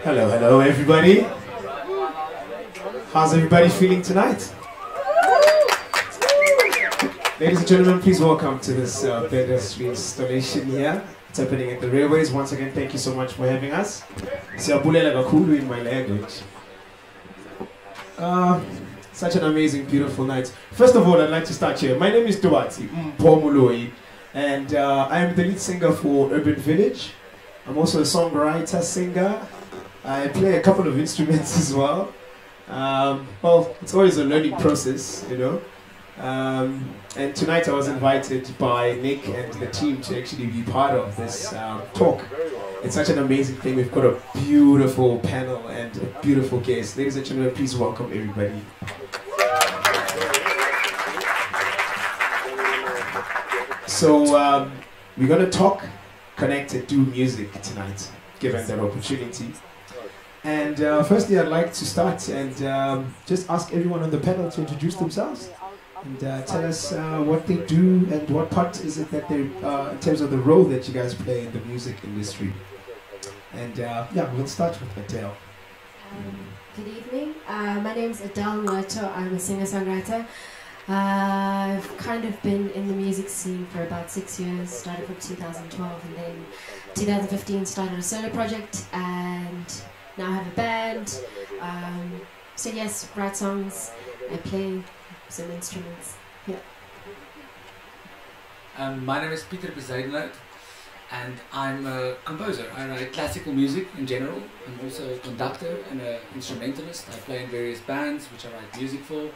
Hello, hello everybody. How's everybody feeling tonight? Ladies and gentlemen, please welcome to this Bandustry installation here. It's happening at the railways. Once again, thank you so much for having us. Siyabulela kakhulu in my language. Such an amazing, beautiful night. First of all, I'd like to start here. My name is Duwati Mpomuloi, and I am the lead singer for Urban Village. I'm also a songwriter, singer. I play a couple of instruments as well. Well, it's always a learning process, you know. And tonight I was invited by Nick and the team to actually be part of this talk. It's such an amazing thing. We've got a beautiful panel and a beautiful guest. Ladies and gentlemen, please welcome everybody. So we're going to talk, connect and do music tonight, given that opportunity. And firstly, I'd like to start and just ask everyone on the panel to introduce themselves and tell us what they do and what part is it that they, in terms of the role that you guys play in the music industry. And yeah, we'll start with Adele. Good evening. My name's Adele Noto. I'm a singer-songwriter. I've kind of been in the music scene for about 6 years, started from 2012 and then 2015 started a solo project and now I have a band. So yes, write songs, I play some instruments. Yeah. My name is Pieter Bezuidenhout and I'm a composer. I write classical music in general. I'm also a conductor and an instrumentalist. I play in various bands which I write music for,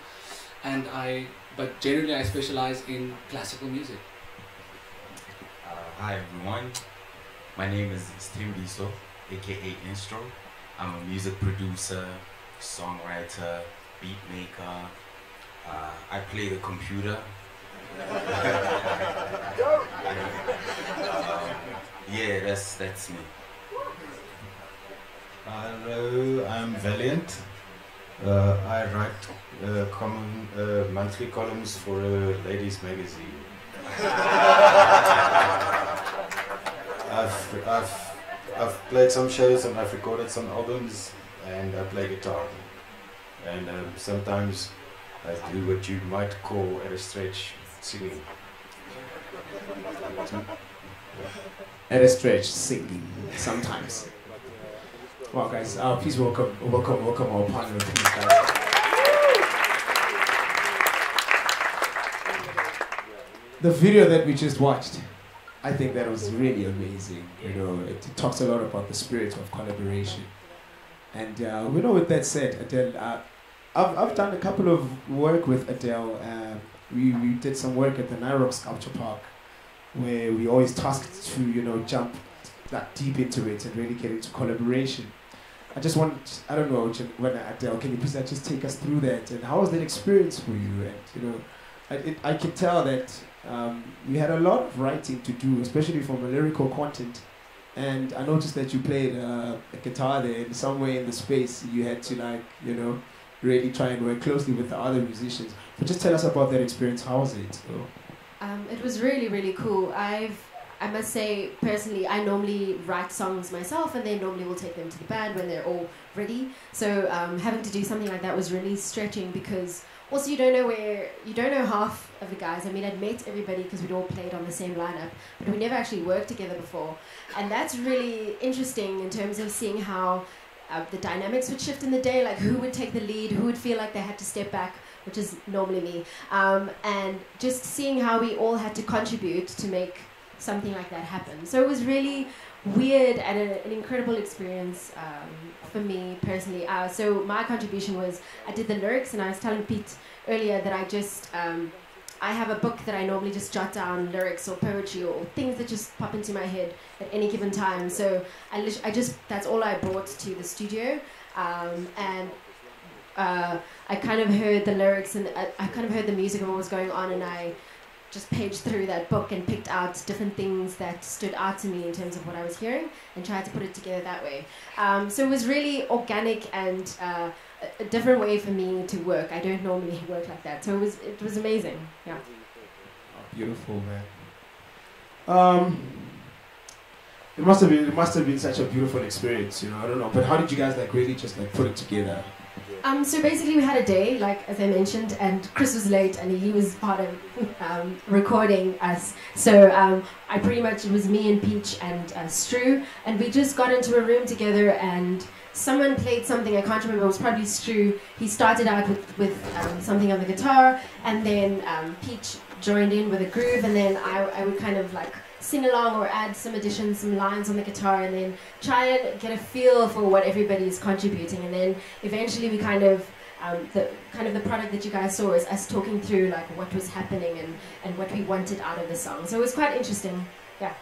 but generally I specialize in classical music. Hi everyone, my name is Stimbiso, aka Instro. I'm a music producer, songwriter, beat maker. I play the computer. Yeah, that's me. Hello, I'm Valiant. I write monthly columns for a ladies magazine. I've played some shows and I've recorded some albums and I play guitar. And sometimes I do what you might call at a stretch singing. At a stretch, singing, sometimes. Well guys, please welcome our partner, please guys. The video that we just watched, I think that was really amazing. You know, it talks a lot about the spirit of collaboration. And you know, with that said, Adele, I've done a couple of work with Adele. We did some work at the Nairobi Sculpture Park, where we always tasked to, you know, jump that deep into it and really get into collaboration. I just want, I don't know, whether Adele, can you please just take us through that? And how was that experience for you? And you know, I could tell that you had a lot of writing to do, especially from a lyrical content. And I noticed that you played a guitar there, in some way in the space you had to, like, you know, really try and work closely with the other musicians. But just tell us about that experience. How was it? It was really, really cool. I must say, personally, I normally write songs myself and then normally will take them to the band when they're all ready. So having to do something like that was really stretching because also you don't know half of the guys. I mean, I'd met everybody because we'd all played on the same lineup, but we never actually worked together before. And that's really interesting in terms of seeing how the dynamics would shift in the day, like who would take the lead, who would feel like they had to step back, which is normally me. And just seeing how we all had to contribute to make something like that happen. So it was really weird and an incredible experience for me personally. So my contribution was I did the lyrics, and I was telling Pete earlier that I have a book that I normally just jot down lyrics or poetry or things that just pop into my head at any given time. So I just that's all I brought to the studio, and I kind of heard the lyrics and I kind of heard the music and what was going on, and I just paged through that book and picked out different things that stood out to me in terms of what I was hearing and tried to put it together that way. So it was really organic and a different way for me to work. I don't normally work like that, so it was amazing. Yeah. Oh, beautiful, man. It must have been such a beautiful experience, you know. I don't know, but how did you guys like really just like put it together? So basically we had a day, like as I mentioned, and Chris was late and he was part of recording us. So I pretty much, it was me and Peach and Stru, and we just got into a room together and someone played something, I can't remember, it was probably Stru. He started out with something on the guitar, and then Peach joined in with a groove, and then I would kind of like sing along or add some additions, some lines on the guitar, and then try and get a feel for what everybody is contributing. And then eventually we kind of the product that you guys saw is us talking through like what was happening and what we wanted out of the song. So it was quite interesting. Yeah,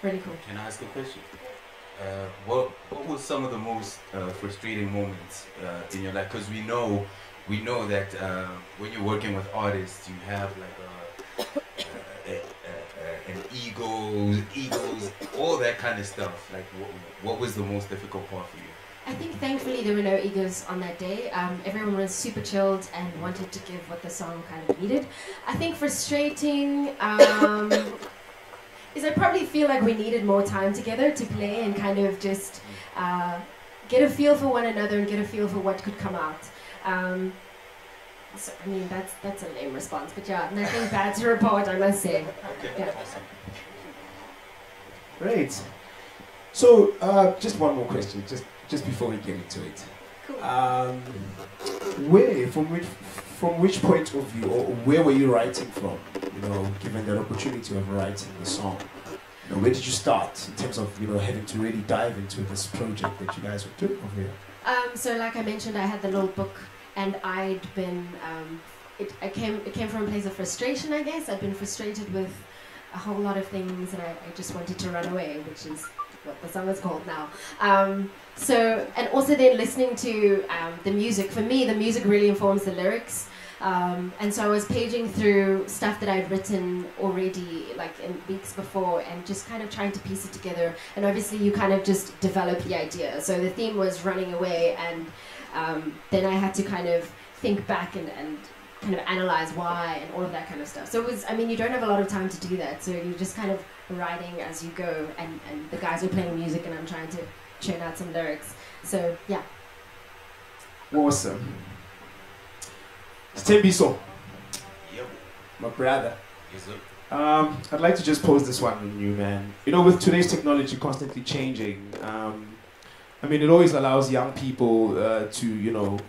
really cool. Can I ask a question? What was some of the most frustrating moments in your life? Because we know that when you're working with artists, you have like an egos, all that kind of stuff. Like, what was the most difficult part for you? I think thankfully there were no egos on that day. Everyone was super chilled and wanted to give what the song kind of needed. I think frustrating is I probably feel like we needed more time together to play and kind of just get a feel for one another and get a feel for what could come out. So, I mean, that's a lame response, but yeah, nothing bad to report, I must say. Okay. Yeah. Great. So, just one more question, just before we get into it. Cool. From which point of view, or where were you writing from? You know, given that opportunity of writing the song, you know, where did you start in terms of having to really dive into this project that you guys were doing over here? So, like I mentioned, I had the little book, and I'd been. It came from a place of frustration, I guess. I'd been frustrated with a whole lot of things, and I just wanted to run away, which is what the song is called now. So, and also then listening to the music. For me, the music really informs the lyrics. And so I was paging through stuff that I'd written already, like in weeks before, and just kind of trying to piece it together. And obviously you kind of just develop the idea. So the theme was running away, and then I had to kind of think back and kind of analyze why and all of that kind of stuff. So it was, I mean, you don't have a lot of time to do that. So you're just kind of writing as you go, and the guys are playing music and I'm trying to churn out some lyrics. So yeah. Awesome. Stembiso, Yep. my brother. Yes, sir. I'd like to just pose this one on you, man. You know, with today's technology constantly changing, I mean, it always allows young people to,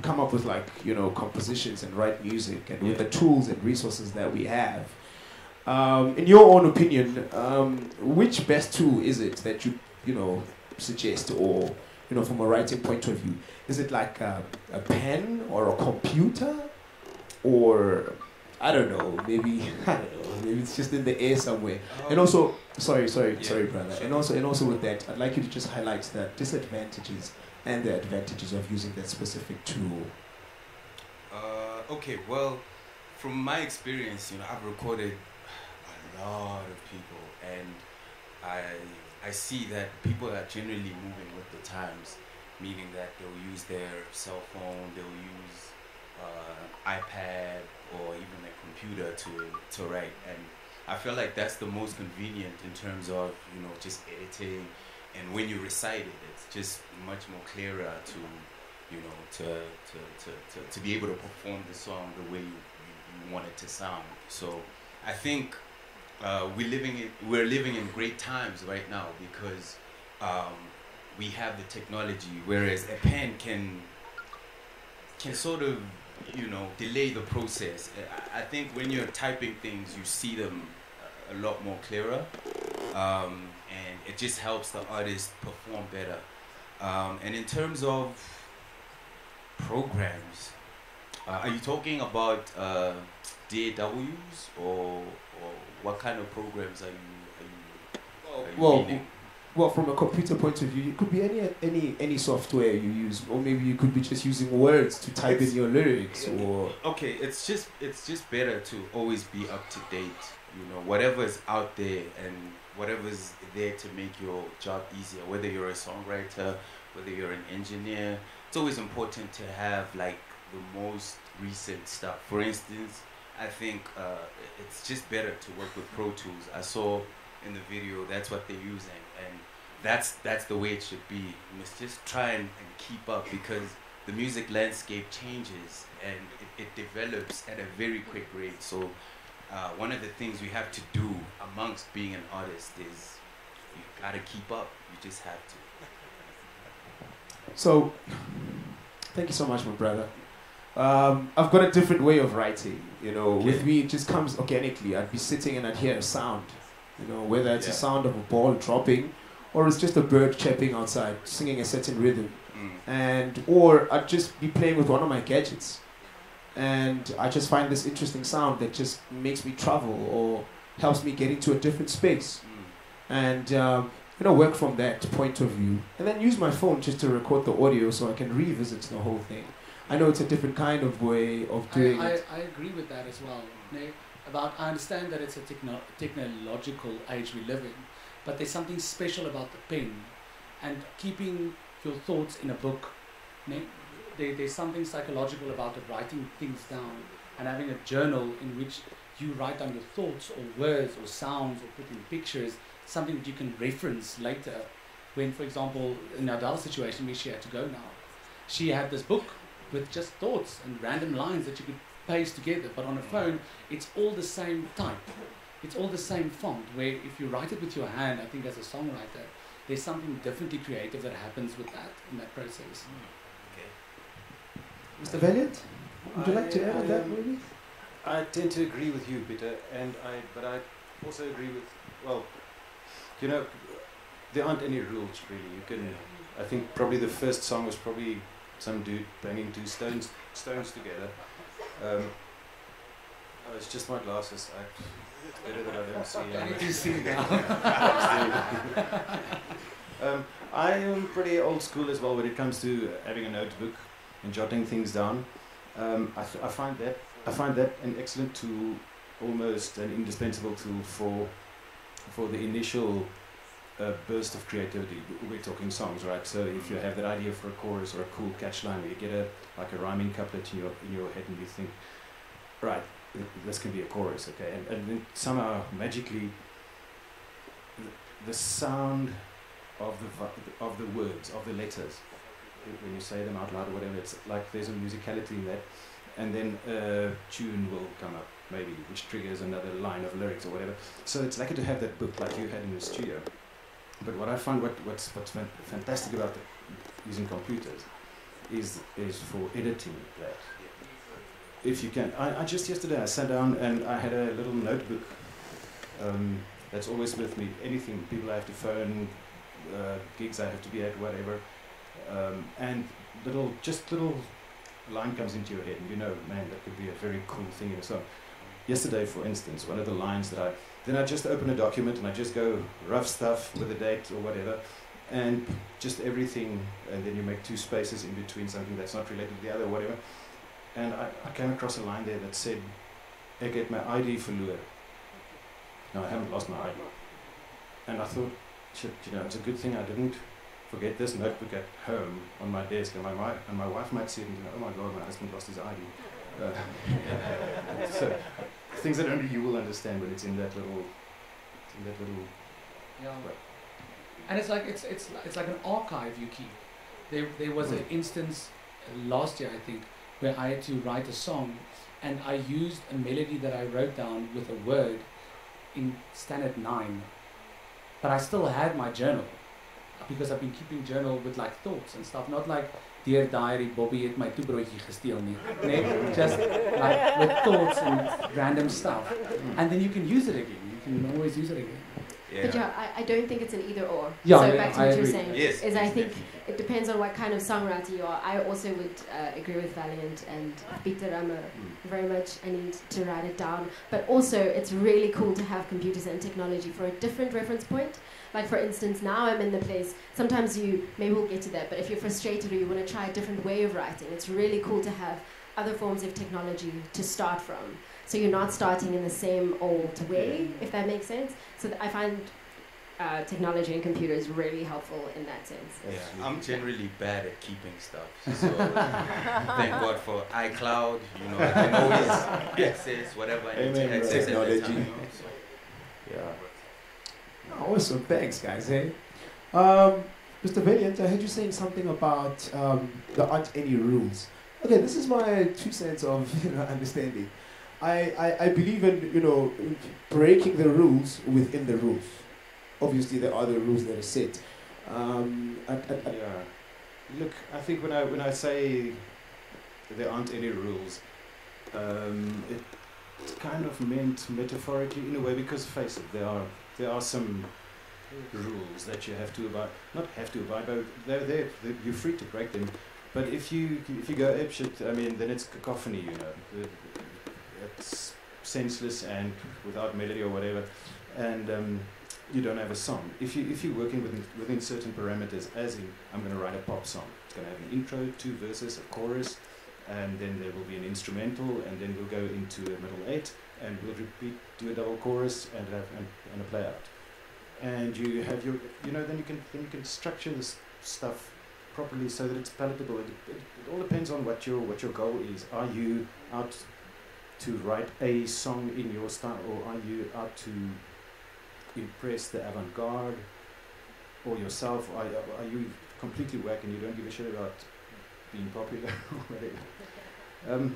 come up with compositions and write music, and with the tools and resources that we have. In your own opinion, which best tool is it that you suggest, or from a writing point of view? Is it like a pen or a computer, or I don't know, maybe it's just in the air somewhere. And also, sorry, brother. And also with that, I'd like you to just highlight the disadvantages and the advantages of using that specific tool. Okay, well, from my experience, I've recorded a lot of people, and I see that people are generally moving with the times, meaning that they'll use their cell phone, they'll use iPad or even a computer to write, and I feel like that's the most convenient in terms of just editing, and when you recite it, it's just much more clearer to be able to perform the song the way you want it to sound. So I think we're living in great times right now, because we have the technology, whereas a pen can sort of delay the process. I think when you're typing things, you see them a lot more clearer, and it just helps the artist perform better. And in terms of programs, are you talking about DAWs or what kind of programs are you meaning? Well, from a computer point of view, it could be any software you use, or maybe you could be just using words to type in your lyrics, or okay, it's just better to always be up to date. You know, whatever's out there and whatever's there to make your job easier. Whether you're a songwriter, whether you're an engineer, it's always important to have like the most recent stuff. For instance, I think it's just better to work with Pro Tools. I saw in the video that's what they're using, and that's the way it should be. You must just try and keep up, because the music landscape changes and it develops at a very quick rate. So one of the things we have to do amongst being an artist is you gotta keep up. You just have to. So thank you so much, my brother. I've got a different way of writing, you know. Okay. With me it just comes organically. I'd be sitting and I'd hear a sound, you know, whether it's a sound of a ball dropping or it's just a bird chirping outside singing a certain rhythm, or I'd just be playing with one of my gadgets and I just find this interesting sound that just makes me travel or helps me get into a different space, and you know, work from that point of view, and then use my phone just to record the audio so I can revisit the whole thing. I know it's a different kind of way of doing it. I agree with that as well. I understand that it's a technological age we live in, but there's something special about the pen and keeping your thoughts in a book. There's something psychological about it, writing things down and having a journal in which you write down your thoughts or words or sounds or put in pictures, something that you can reference later. When, for example, in Adele's situation where she had to go now, she had this book with just thoughts and random lines that you could paste together, but on a phone it's all the same type, it's all the same font, where if you write it with your hand, I think as a songwriter there's something differently creative that happens with that in that process. Mr. Valiant, would you like to add on that maybe? I tend to agree with you, Peter, but I also agree with, well, you know, there aren't any rules really. You can, I think probably the first song was probably some dude banging two stones together. Oh, it's just my glasses. It's better that I don't see. I need to see now. I am pretty old school as well when it comes to having a notebook and jotting things down. I find that an excellent tool, almost an indispensable tool for the initial burst of creativity. We're talking songs, right? So if you have that idea for a chorus or a cool catch line, where you get a rhyming couplet in your head, and you think, right, this can be a chorus, okay? And then somehow magically, the sound of the words, of the letters, when you say them out loud or whatever, it's like there's a musicality in that, and then a tune will come up, maybe, which triggers another line of lyrics or whatever. So it's lucky to have that book like you had in the studio. But what I find what's fantastic about using computers is for editing that. If you can, I just yesterday I sat down and I had a little notebook that's always with me. Anything, people I have to phone, gigs I have to be at, whatever, and little line comes into your head, and you know, man, that could be a very cool thing in a song. Yesterday, for instance, one of the lines that I just open a document and I just go rough stuff with a date or whatever, and just everything, and then you make two spaces in between something that's not related to the other or whatever. And I came across a line there that said, "Ek het my ID verloor." Now I haven't lost my ID. And I thought, shit, you know, it's a good thing I didn't forget this notebook at home on my desk, and my wife might see it and think, "Oh my God, my husband lost his ID." So things that only you will understand when it's in that little. Yeah. And it's like an archive you keep. There was an instance last year, I think, where I had to write a song, and I used a melody that I wrote down with a word in standard 9, but I still had my journal, because I've been keeping journal with like thoughts and stuff, not like "Dear diary, Bobby het my toebroodjie gesteel nie." Nee, just like with thoughts and random stuff, and then you can use it again. you can always use it again. Yeah. But yeah, I don't think it's an either or. Yeah, so yeah, back to I what you were agree. saying, Yes, is I yes, think definitely. it depends on what kind of songwriter you are. I also would agree with Valiant and Peter. Very much I need to write it down. But also, it's really cool to have computers and technology for a different reference point. Like for instance, now I'm in the place, sometimes maybe we'll get to that, but if you're frustrated or you want to try a different way of writing, it's really cool to have other forms of technology to start from. So you're not starting in the same old way, if that makes sense. So I find technology and computers really helpful in that sense. Yeah, I'm generally bad at keeping stuff. So thank God for iCloud. You know, I can always access whatever I need to Amen, bro. access at the time. Technology. You know, so. Yeah. Awesome. Thanks, guys. Hey, Mr. Valiant, I heard you saying something about there aren't any rules. Okay, this is my 2 cents of understanding. I believe in breaking the rules within the rules. Obviously, there are the rules that are set. Yeah. Look, I think when I say there aren't any rules, it's kind of meant metaphorically in a way, because face it, there are some rules that you have to abide, not have to abide by. They're there. You're free to break them. But if you go apeshit, I mean, then it's cacophony. It's senseless and without melody or whatever, and you don't have a song. If you're working within certain parameters, as in, I'm going to write a pop song. It's going to have an intro, 2 verses, a chorus, and then there will be an instrumental, and then we'll go into a middle 8, and we'll repeat, do a double chorus, and a play out. And you have your, then you can structure this stuff properly so that it's palatable. It all depends on what your goal is. Are you out to write a song in your style, or are you out to impress the avant-garde or yourself? Are you completely whack and you don't give a shit about being popular or whatever?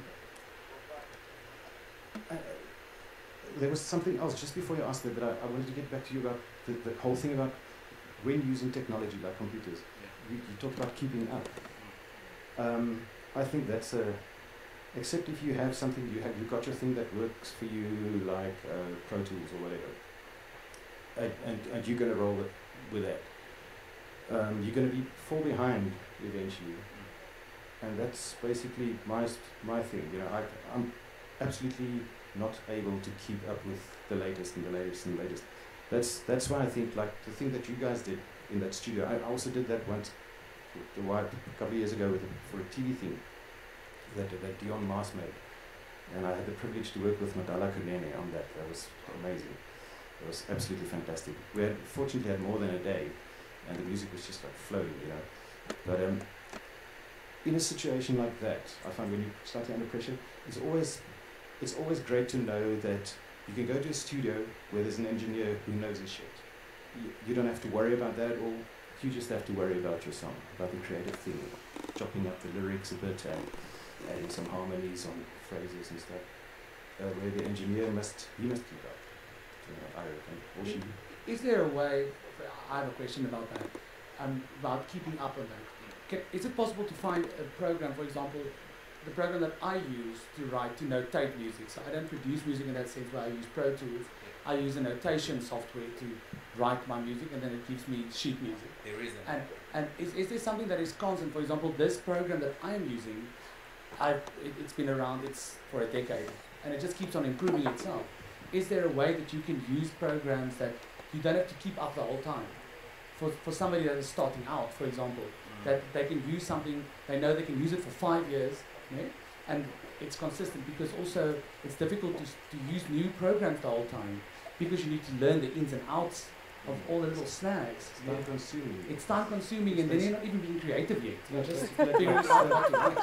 There was something else just before you asked that, but I wanted to get back to you about the whole thing about when using technology like computers. You talked about keeping up. I think that's except if you have something, you got your thing that works for you, like Pro Tools or whatever. And you're going to roll with that. You're going to fall behind eventually, and that's basically my thing. I'm absolutely not able to keep up with the latest and the latest and the latest. That's why I think, like the thing that you guys did in that studio, I also did that once a couple of years ago for a TV thing that Dion Mars made, and I had the privilege to work with Madala Kunene on that. That was amazing. It was absolutely fantastic. We fortunately had more than a day, and the music was just like flowing, But in a situation like that, I find when you're slightly under pressure, it's always great to know that you can go to a studio where there's an engineer who knows his shit. You don't have to worry about that at all. You just have to worry about your song, about the creative thing, chopping up the lyrics a bit and adding some harmonies on phrases and stuff. Where the engineer must keep up. I reckon. Or she. Is there a way, I have a question about that, about keeping up on that. Is it possible to find a program, for example, the program that I use to notate music? So I don't produce music in that sense where I use Pro Tools. I use a notation software to write my music, and then it gives me sheet music. There is And is there something that is constant? For example, this program that I am using, it's been around, it's for a decade, and it just keeps on improving itself. Is there a way that you can use programs that you don't have to keep up the whole time? For somebody that is starting out, for example, that they can use something, they know they can use it for 5 years, and it's consistent, because also it's difficult to use new programs the whole time, because you need to learn the ins and outs of all the little snags. It's time consuming. It's time consuming, and then you're not even being creative yet. You're just figuring out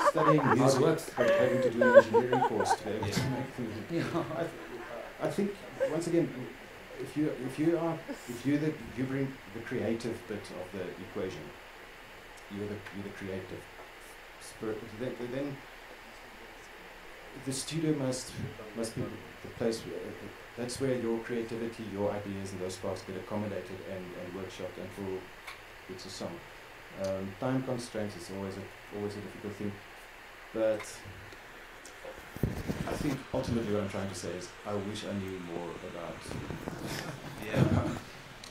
studying music, but having to do an engineering course to be able to make things. I think once again, if you bring the creative bit of the equation, you're the creative spirit. Then the studio must be the place where that's where your creativity, your ideas, and those sparks get accommodated and workshopped, and for it's a song. Time constraints is always a difficult thing, but I think ultimately what I'm trying to say is I wish I knew more about Yeah.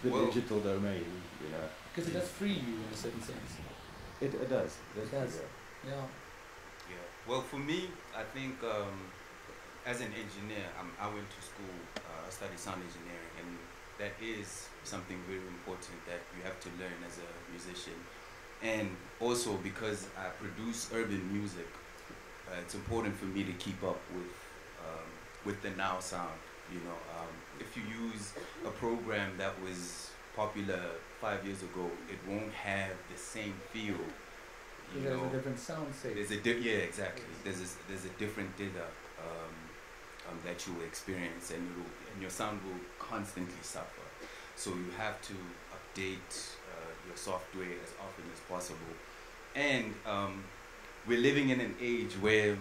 the Well, digital domain. You know, Because it does free you in a certain sense. it does. It does. Yeah. Yeah. Yeah. Well, for me, I think as an engineer, I went to school. I studied sound engineering, and that is something very important that you have to learn as a musician. And also because I produce urban music, it's important for me to keep up with the now sound. You know, if you use a program that was popular 5 years ago, it won't have the same feel. You There's know, a different sound set. yeah, exactly. There's a different data that you will experience, and your sound will constantly suffer. So you have to update your software as often as possible. And we're living in an age where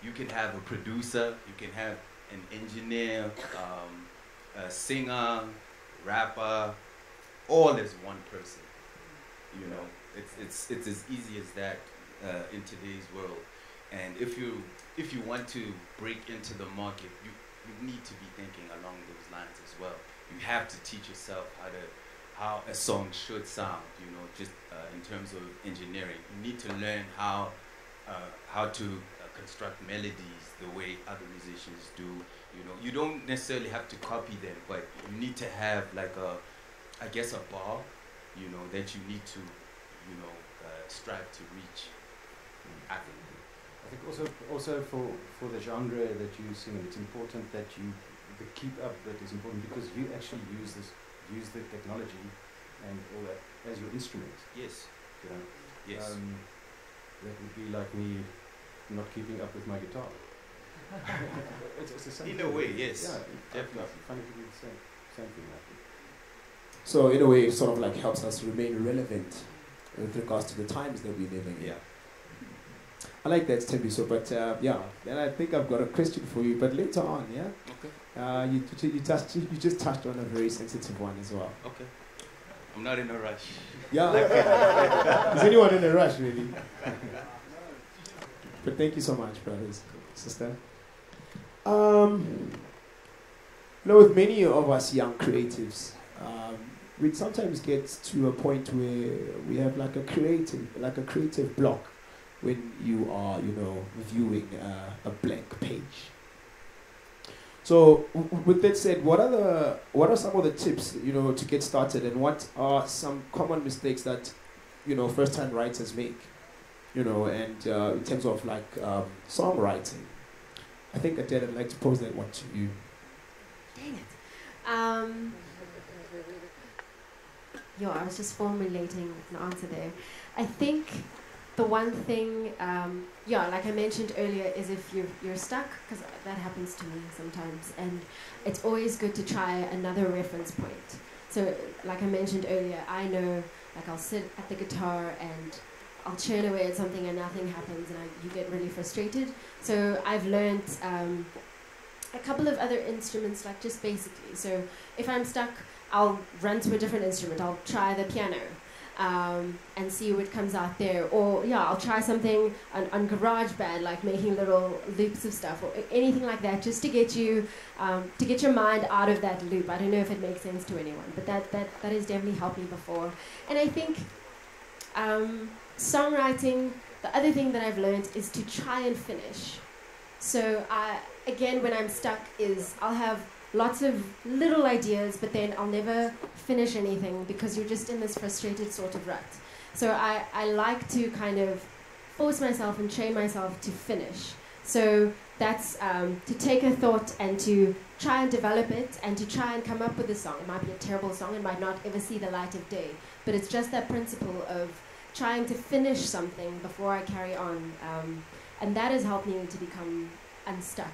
you can have a producer, you can have an engineer, a singer, rapper, all as one person. You know, it's as easy as that in today's world. And if you want to break into the market, you need to be thinking along those lines as well. You have to teach yourself how a song should sound. You know, just in terms of engineering, you need to learn how to construct melodies the way other musicians do. You know, you don't necessarily have to copy them, but you need to have like a bar, you know, that you need to, you know, strive to reach. I think also for the genre that you sing, it's important that the keep up that is important because you actually use the technology and all that as your instrument. yes, You know. yes. That would be like me not keeping up with my guitar. It's the same In thing. a way, yes, Yeah, definitely. I find it to be the same thing. I think. So in a way, it sort of like helps us remain relevant with regards to the times that we're living in. Yeah. I like that, Tembiso, but yeah, and I think I've got a question for you, but later on, yeah? Okay. You just touched on a very sensitive one as well. Okay. I'm not in a rush. Yeah. Is anyone in a rush, really? But thank you so much, brothers, sister. With many of us young creatives, we sometimes get to a point where we have like a creative block when you are, you know, viewing a blank page. So, with that said, what are some of the tips, you know, to get started, and what are some common mistakes that, you know, first-time writers make, you know, and in terms of like songwriting? I think Adele, I'd like to pose that one to you. Dang it. I was just formulating an answer there. I think the one thing, like I mentioned earlier, is if you're stuck, because that happens to me sometimes, and it's always good to try another reference point. So, like I mentioned earlier, I know, like I'll sit at the guitar and I'll churn away at something and nothing happens, and you get really frustrated. So I've learned a couple of other instruments, like just basically. So if I'm stuck, I'll run to a different instrument. I'll try the piano. And see what comes out there, or I'll try something on GarageBand, like making little loops of stuff or anything like that, just to get you to get your mind out of that loop. I don't know if it makes sense to anyone, but that has definitely helped me before. And I think songwriting, the other thing that I've learned is to try and finish. So again, when I'm stuck, I'll have lots of little ideas, but then I'll never finish anything because you're just in this frustrated sort of rut. So I like to kind of force myself and train myself to finish. So that's to take a thought and to try and develop it and to try and come up with a song. It might be a terrible song, it might not ever see the light of day, but it's just that principle of trying to finish something before I carry on. And that has helped me to become unstuck.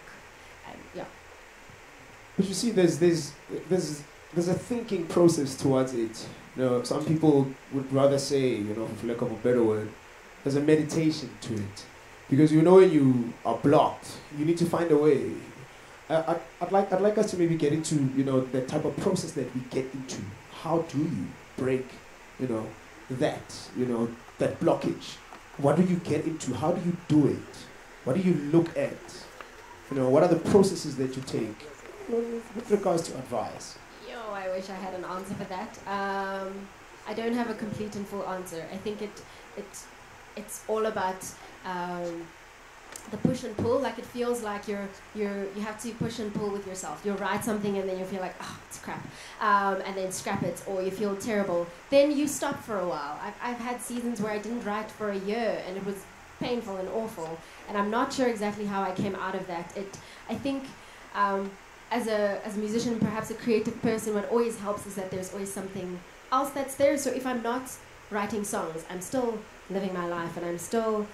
But you see, there's a thinking process towards it. You know, some people would rather say, you know, for lack of a better word, there's a meditation to it, because you know when you are blocked, you need to find a way. I'd like us to maybe get into, you know, the type of process that we get into. How do you break, you know, that blockage? What do you get into? How do you do it? What do you look at? What are the processes that you take with regards to advice? Yo, I wish I had an answer for that. I don't have a complete and full answer. I think it's all about the push and pull. Like, it feels like you have to push and pull with yourself. You'll write something and then you feel like, oh, it's crap, and then scrap it, or you feel terrible. Then you stop for a while. I've had seasons where I didn't write for a year, and it was painful and awful. And I'm not sure exactly how I came out of that. I think. As a musician, perhaps a creative person, what always helps is that there's always something else that's there. So if I'm not writing songs, I'm still living my life, and I'm still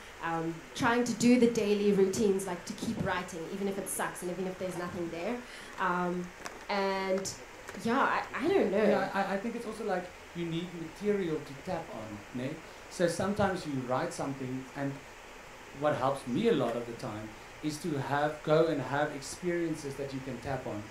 trying to do the daily routines, like to keep writing, even if it sucks and even if there's nothing there. And yeah, I don't know. Yeah, I think it's also like you need material to tap on, né? So sometimes you write something, and what helps me a lot of the time is to go and have experiences that you can tap on,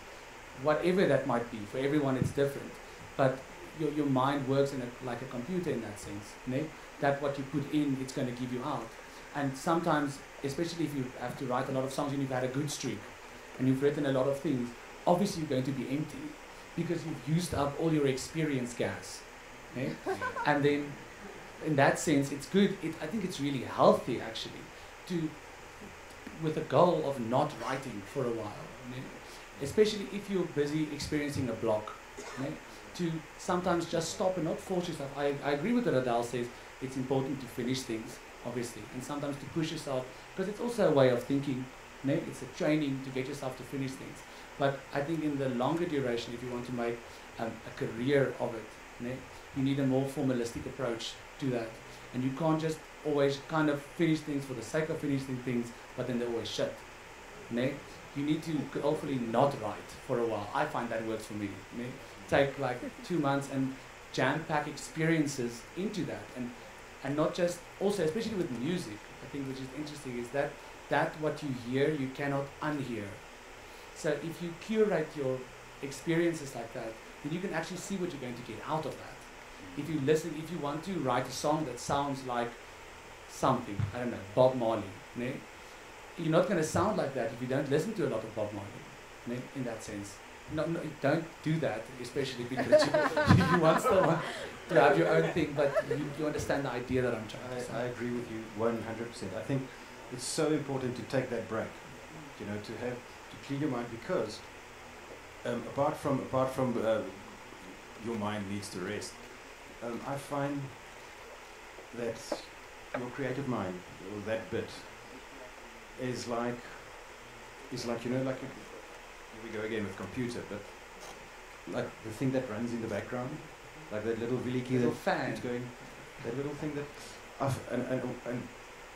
whatever that might be. For everyone it's different, but your mind works like a computer in that sense, né? That what you put in, it's going to give you out. And sometimes, especially if you have to write a lot of songs and you've had a good streak, and you've written a lot of things, obviously you're going to be empty, because you've used up all your experience gas, né? And then, in that sense, it's good. I think it's really healthy, actually, with the goal of not writing for a while, né? Especially if you're busy experiencing a block, né? To sometimes just stop and not force yourself. I agree with what Adele says. It's important to finish things, obviously, and sometimes to push yourself, because it's also a way of thinking, né? It's a training to get yourself to finish things. But I think in the longer duration, if you want to make a career of it, né? You need a more formalistic approach to that, and you can't just always kind of finish things for the sake of finishing things, but then they're always shit, né? You need to hopefully not write for a while. I find that works for me, né? Take like 2 months and jam-pack experiences into that, and not just, also especially with music, I think which is interesting is that what you hear, you cannot unhear. So if you curate your experiences like that, then you can actually see what you're going to get out of that. If you want to write a song that sounds like something, I don't know, Bob Marley, né? You're not going to sound like that if you don't listen to a lot of Bob Marley, né? In that sense. No, don't do that, especially because you want to have your own thing, but you understand the idea that I'm trying to say. I agree with you 100%. I think it's so important to take that break, to clean your mind, because apart from your mind needs to rest, I find that your creative mind, or that bit, is like here we go again with computer, but like the thing that runs in the background, like that little Williki that's going, that little thing that, and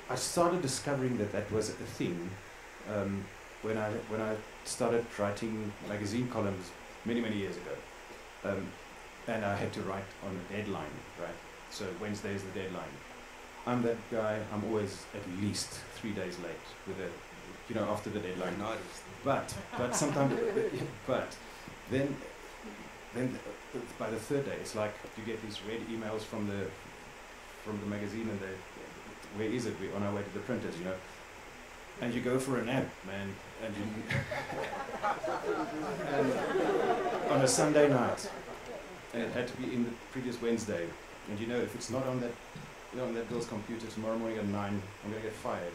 I started discovering that was a thing when I started writing magazine columns many years ago, and I had to write on a deadline, right? So Wednesday is the deadline. I'm that guy. I'm always at least 3 days late with after the deadline. But sometimes, but then by the third day, it's like you get these red emails from the magazine, and where is it? We're on our way to the printers, and you go for a nap, man, and on a Sunday night, and it had to be in the previous Wednesday, and if it's not on that girl's computer tomorrow morning at 9, I'm going to get fired.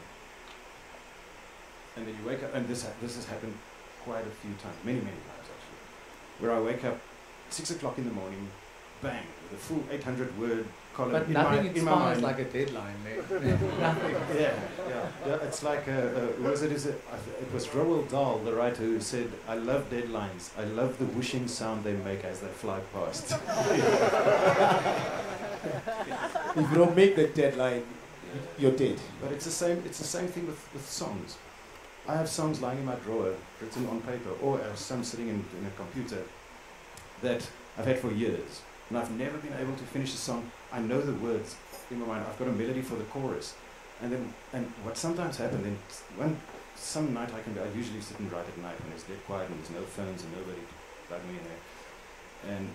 And then you wake up, and this has happened quite a few times, many times actually, where I wake up 6 o'clock in the morning, bang, with a full 800-word column but in nothing my mind. inspires like a deadline, nothing. Yeah. It's like it was Roald Dahl, the writer, who said, "I love deadlines. I love the whooshing sound they make as they fly past." If you don't make that deadline, you're dead. But it's the same thing with songs. I have songs lying in my drawer, written on paper, or I have some sitting in a computer that I've had for years, and I've never been able to finish a song. I know the words in my mind. I've got a melody for the chorus, and what sometimes happens, some night I usually sit and write at night when it's dead quiet and there's no phones and nobody to plug me in there, and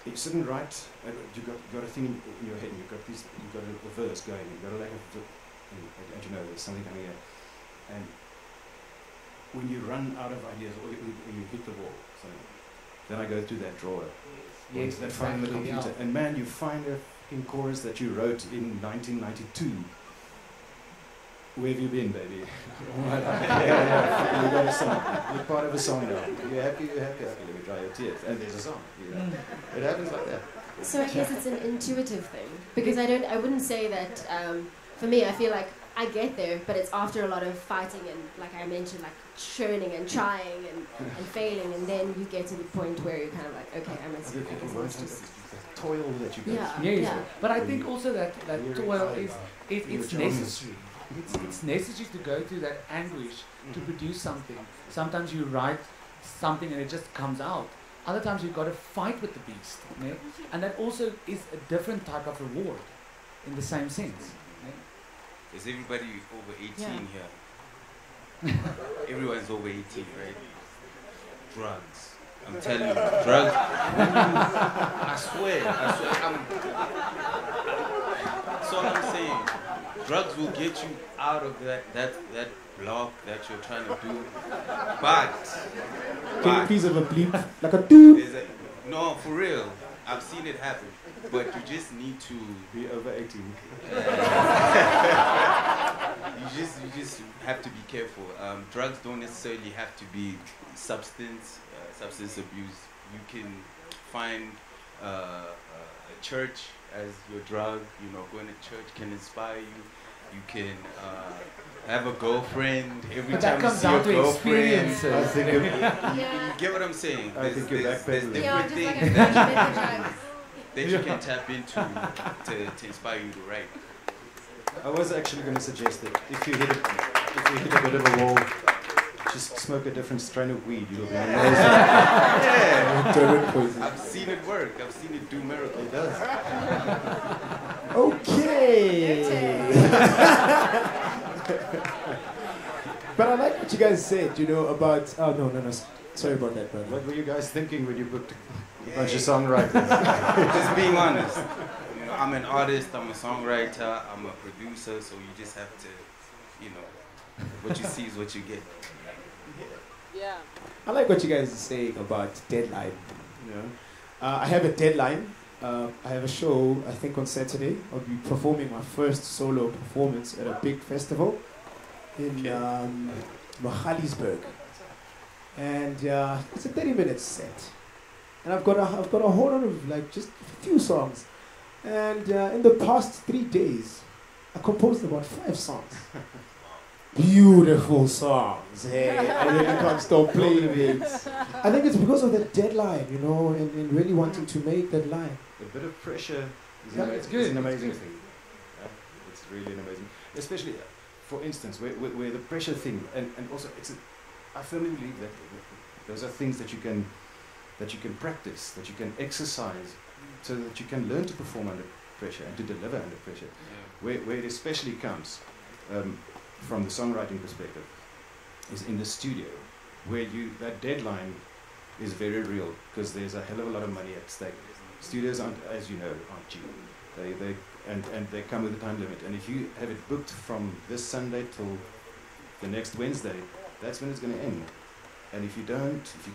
you sit and write. You've got a thing in your head, and you've got a verse going, you've got a lack of, and there's something coming in, and when you run out of ideas or you hit the wall. So then I go through that drawer. Yes, that file in the exactly, computer. yeah. And man, you find a fucking chorus that you wrote in 1992. Where have you been, baby? Yeah, you got a song. You're part of a song now. You're happy, you're happy. Okay, let me dry your tears. And there's a song. You know? It happens like that. So I guess it's an intuitive thing, because I wouldn't say that, for me, I feel like I get there, but it's after a lot of fighting and, like I mentioned, like churning and trying and failing, and then you get to the point where you're kind of like, okay, I must Other people won't just... have the toil that you go Yeah, through. Yes, yeah. but I think also that You're toil excited is about it's your job. necessary. It's necessary to go through that anguish to produce something. Sometimes you write something and it just comes out. Other times you've got to fight with the beast, né? And that also is a different type of reward, in the same sense. Né? Is everybody over 18 Yeah. here? Everyone's over 18, right? Drugs. I'm telling you, drugs. I swear. That's all I'm saying. Drugs will get you out of that block that you're trying to do. Can you please have a bleep? Like a dude? No, for real. I've seen it happen. But you just need to Be over 18. you just have to be careful. Drugs don't necessarily have to be substance abuse. You can find a church as your drug. You know, going to church can inspire you. You can have a girlfriend every But time that you comes see down a to girlfriend. experiences. I think You Yeah. get what I'm saying? I think you're There's backpedaling. Yeah, different just like things a that you can tap into to inspire you to write. I was actually going to suggest that if you hit a bit of a wall, just smoke a different strain of weed. You'll be amazed. Yeah, Durban poison. I've seen it work. I've seen it do miracles. It does. Okay. But I like what you guys said, you know, about... Oh, no. Sorry about that, brother. What were you guys thinking when you booked a bunch of songwriters? Just being honest. You know, I'm an artist, I'm a songwriter, I'm a producer, so you just have to, you know, what you see is what you get. Yeah. I like what you guys are saying about deadline. You know, I have a deadline. I have a show, I think on Saturday. I'll be performing my first solo performance at a big festival in Magaliesburg. And it's a 30-minute set. And I've got a whole lot of, like, just a few songs. And in the past 3 days, I composed about 5 songs. Beautiful songs. Hey, I really can't stop playing it. I think it's because of the deadline, you know, and really wanting to make that line. A bit of pressure is, Yeah, it's good. an amazing It's good. thing. Yeah, it's really an amazing, especially, for instance, where the pressure thing, and also I firmly believe that those are things that you can practice, that you can exercise, so that you can learn to perform under pressure and to deliver under pressure. Where it especially comes from the songwriting perspective is in the studio, where that deadline is very real, because there's a hell of a lot of money at stake. Studios aren't, as you know, aren't cheap. They come with a time limit, and if you have it booked from this Sunday till the next Wednesday, that's when it's going to end. And if you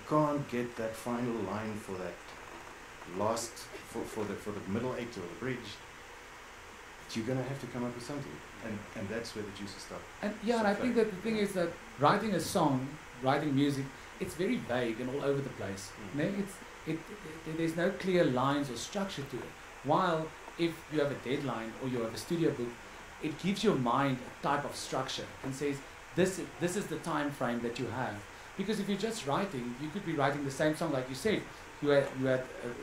can't get that final line for that last, for the middle eight or the bridge, you're going to have to come up with something. And that's where the juices start. And yeah, and I think that the thing is that writing a song, writing music, it's very vague and all over the place. No? There's no clear lines or structure to it. While if you have a deadline or you have a studio book, it gives your mind a type of structure and says, this is the time frame that you have. Because if you're just writing, you could be writing the same song like you said. You had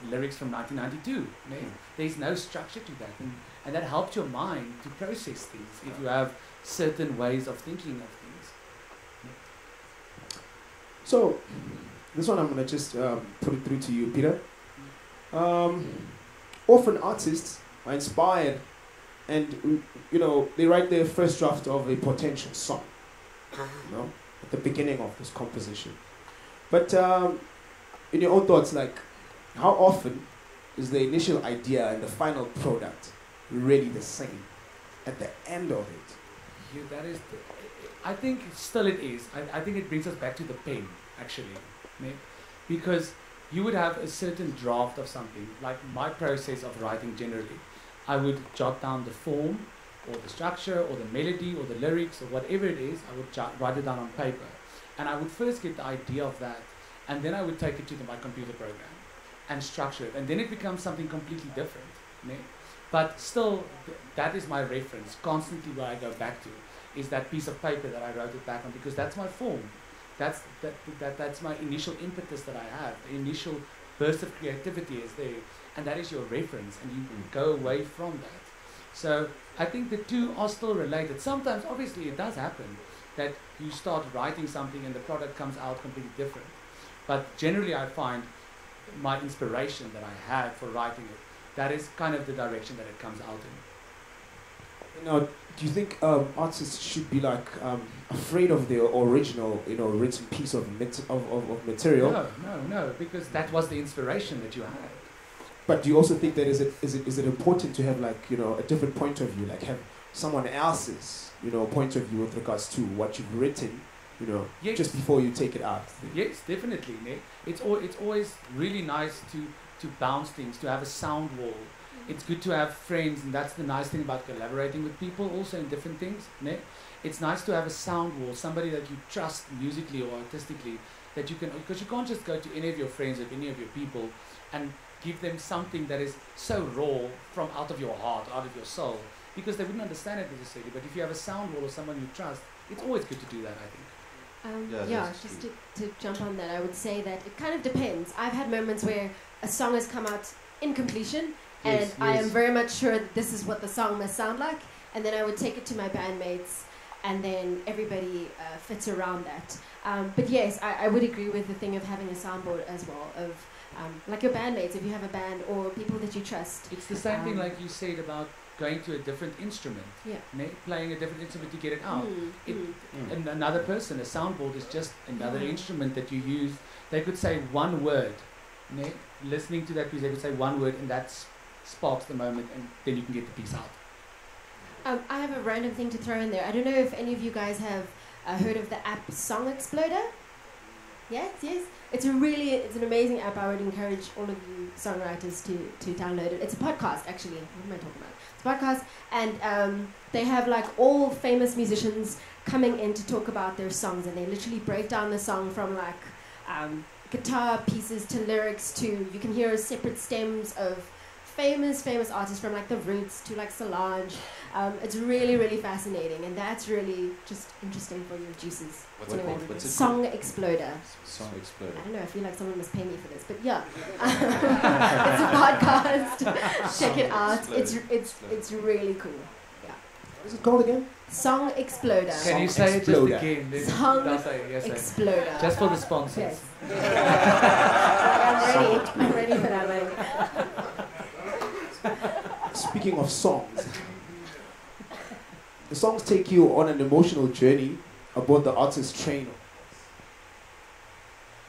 lyrics from 1992. No? There's no structure to that. And that helps your mind to process things if you have certain ways of thinking of things. So, this one I'm going to just put it through to you, Peter. Often artists are inspired and, you know, they write their first draft of a potential song, you know, at the beginning of this composition. But in your own thoughts, like, how often is the initial idea and the final product really the same at the end of it? that is, I think still it is. I think it brings us back to the pen, actually. Ne? Because you would have a certain draft of something, like my process of writing generally. I would jot down the form, or the structure, or the melody, or the lyrics, or whatever it is. I would write it down on paper. And I would first get the idea of that, and then I would take it to my computer program and structure it. And then it becomes something completely different. Ne? But still, that is my reference, constantly where I go back to, is that piece of paper that I wrote it back on, because that's my form. That's my initial impetus that I have. The initial burst of creativity is there, and that is your reference, and you go away from that. So I think the two are still related. Sometimes, obviously, it does happen that you start writing something and the product comes out completely different. But generally, I find my inspiration that I have for writing it, that is kind of the direction that it comes out in. Now, do you think artists should be like afraid of their original, written piece of material? No, because that was the inspiration that you had. But do you also think that is it important to have like a different point of view, like have someone else's point of view with regards to what you've written, yes. just before you take it out? Yes, definitely. Ne? It's always really nice to bounce things, to have a sound wall. It's good to have friends, and that's the nice thing about collaborating with people also in different things. Ne? It's nice to have a sound wall, somebody that you trust musically or artistically, that you can, because you can't just go to any of your friends or any of your people and give them something that is so raw from out of your heart, out of your soul, because they wouldn't understand it necessarily. But if you have a sound wall or someone you trust, it's always good to do that, I think. Just to jump on that, I would say that it kind of depends. I've had moments where a song has come out in completion, and I am very much sure that this is what the song must sound like, and then I would take it to my bandmates, and then everybody fits around that. But yes, I would agree with the thing of having a soundboard as well, of like your bandmates, if you have a band, or people that you trust. It's the same thing like you said about going to a different instrument, playing a different instrument to get it out. And another person, a soundboard is just another instrument that you use. They could say one word, listening to that piece, they could say one word, and that sparks the moment, and then you can get the piece out. I have a random thing to throw in there. I don't know if any of you guys have heard of the app Song Exploder. Yes. It's an amazing app. I would encourage all of you songwriters to download it. It's a podcast, actually. What am I talking about? It's a podcast, and they have like all famous musicians coming in to talk about their songs, and they literally break down the song from like guitar pieces to lyrics to, you can hear separate stems of famous artists from like The Roots to like Solange. It's really, really fascinating, and that's really just interesting for your juices. What's it Song Exploder. Song Exploder. I don't know, I feel like someone must pay me for this, but yeah. It's a podcast. Check it out. It's really cool. Yeah. What is it called again? Song Exploder. Can you say it just again? Song Exploder. Just for the sponsors. Yes. I'm ready for that one. Speaking of songs, the songs take you on an emotional journey aboard the artist's train.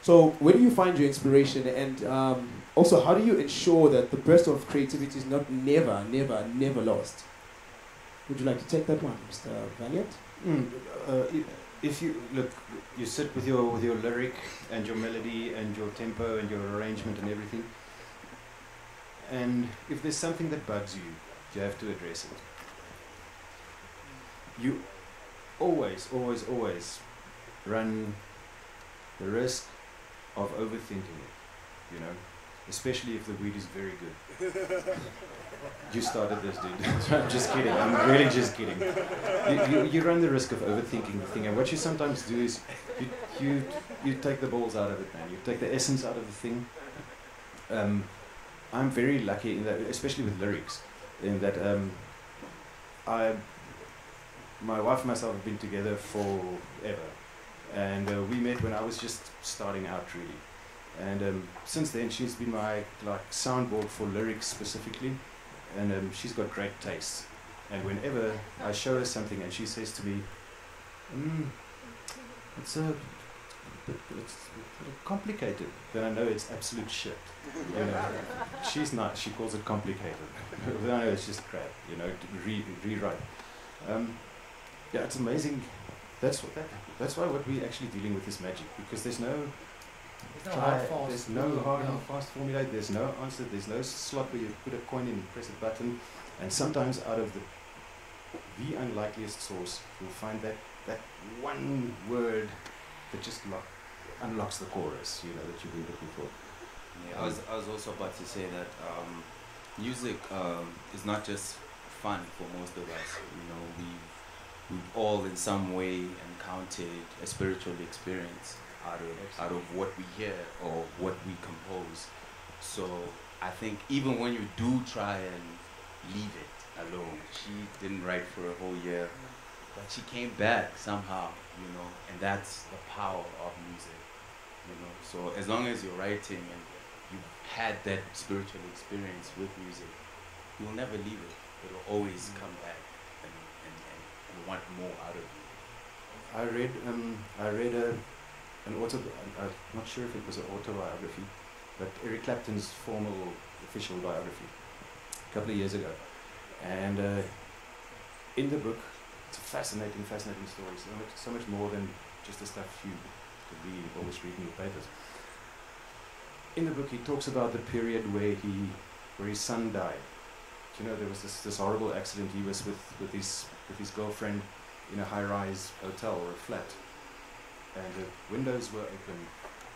So where do you find your inspiration, and also how do you ensure that the burst of creativity is not never lost? Would you like to take that one, Mr. Valiant? If you look, you sit with your lyric and your melody and your tempo and your arrangement and everything, and if there's something that bugs you, you have to address it. You always run the risk of overthinking it, especially if the weed is very good. You started this, dude. I'm just kidding. I'm really just kidding. You run the risk of overthinking the thing, and what you sometimes do is you take the balls out of it, man. You take the essence out of the thing. I'm very lucky in that, especially with lyrics, in that my wife and myself have been together forever, and we met when I was just starting out, really. And since then, she's been my soundboard for lyrics specifically, and she's got great taste. And whenever I show her something and she says to me, it's complicated, then I know it's absolute shit. She's not. She calls it complicated. Then I know it's just crap. To rewrite. Yeah, it's amazing. That's why what we're actually dealing with is magic, because there's no there's no hard and fast formula. There's no answer. There's no slot where you put a coin in and press a button. And sometimes out of the unlikeliest source, you'll find that one word that just unlocks the chorus, you know, that you've been looking for. Yeah, I was also about to say that music is not just fun for most of us. You know, we've all in some way encountered a spiritual experience out of what we hear or what we compose. So I think even when you do try and leave it alone, she didn't write for a whole year, but she came back somehow, you know, and that's the power of music, you know. So as long as you're writing and you've had that spiritual experience with music, you'll never leave it. It'll always come back and want more out of you. I read an I'm not sure if it was an autobiography, but Eric Clapton's formal official biography a couple of years ago. And in the book, it's a fascinating story. So much more than just the stuff you could read or was reading in the papers. In the book, he talks about the period where his son died. You know, there was this horrible accident. He was with his girlfriend in a high-rise hotel or a flat, and the windows were open.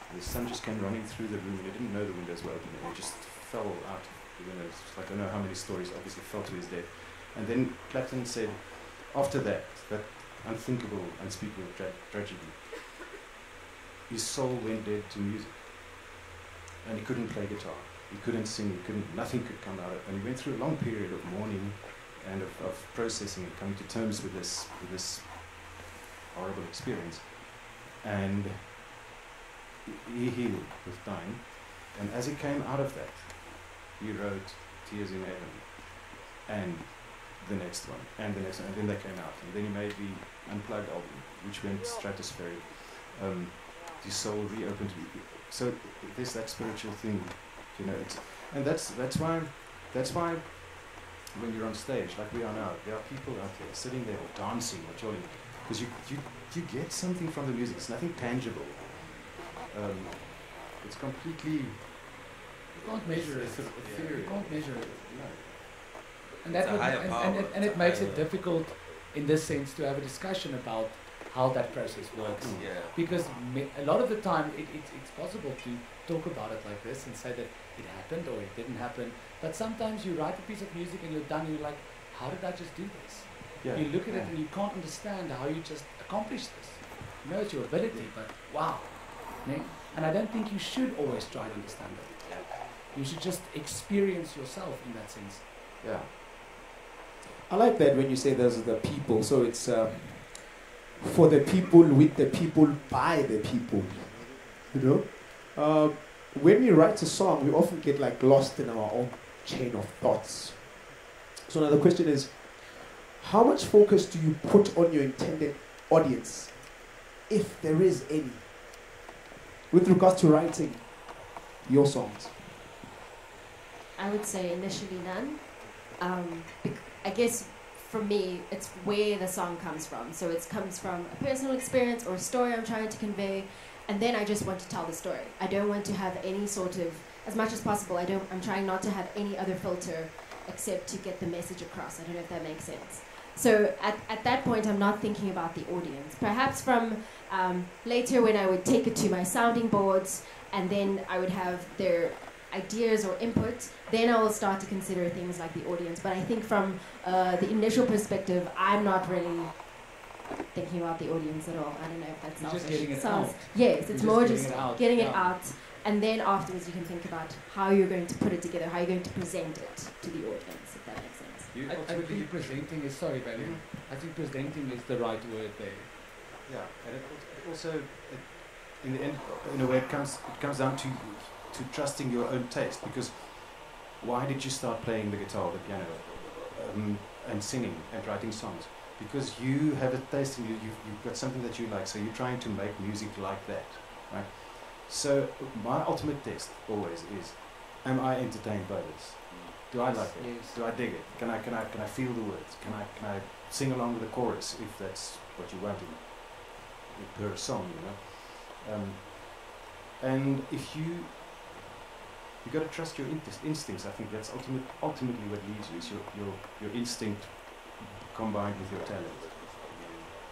And his son just came running through the room, and he didn't know the windows were open, and he just fell out the windows. Like, I don't know how many stories, obviously fell to his death. And then Clapton said, after that unthinkable, unspeakable tragedy, his soul went dead to music, and he couldn't play guitar. He couldn't sing, nothing could come out of it. And he went through a long period of mourning and of processing and coming to terms with this horrible experience. And he healed with time. And as he came out of that, he wrote Tears in Heaven, and the next one, and the next one, and then they came out. And then he made the Unplugged album, which went stratospheric. His soul reopened. So there's that spiritual thing. You know, and that's why when you're on stage like we are now, there are people out there sitting there or dancing or joining, because you get something from the music. It's nothing tangible. It's completely. You can't measure it. Ethereal. You can't measure it. No. And that It's a higher power. and it makes it difficult in this sense to have a discussion about how that process works. Yeah. Because a lot of the time it's possible to talk about it like this and say that it happened or it didn't happen. But sometimes you write a piece of music and you're done and you're like, how did I just do this? Yeah. You look at it and you can't understand how you just accomplished this. You know it's your ability, but wow. Ne? And I don't think you should always try to understand it. You should just experience yourself in that sense. Yeah. I like that when you say those are the people. So it's for the people, with the people, by the people. You know, when we write a song, we often get like lost in our own chain of thoughts. So now the question is, how much focus do you put on your intended audience, if there is any, with regards to writing your songs? I would say initially none. I guess for me, it's where the song comes from. So it comes from a personal experience or a story I'm trying to convey, and then I just want to tell the story. I don't want to have any sort of, as much as possible, I'm trying not to have any other filter except to get the message across. I don't know if that makes sense. So at that point, I'm not thinking about the audience. Perhaps from later when I would take it to my sounding boards, and then I would have their ideas or input, then I will start to consider things like the audience. But I think from the initial perspective, I'm not really thinking about the audience at all. I don't know if that's You're just selfish. getting it Sounds- out. Yes, it's You're more just just getting getting it it out. out, and then afterwards you can think about how you're going to put it together, how you're going to present it to the audience, if that makes sense. I think presenting is, sorry, Valerie, I think presenting is the right word there. Yeah, and it also, in the end, in a way, it comes down to trusting your own taste. Because why did you start playing the guitar, the piano, and singing and writing songs? Because you have a taste and you've got something that you like, so you're trying to make music like that, right? So my ultimate test always is, am I entertained by this? Do I like it? Yes. Do I dig it? Can I feel the words? Can I sing along with the chorus if that's what you want per song, you know? And if you got to trust your instincts. I think that's ultimately what leads you. Is your instinct combined with your talent.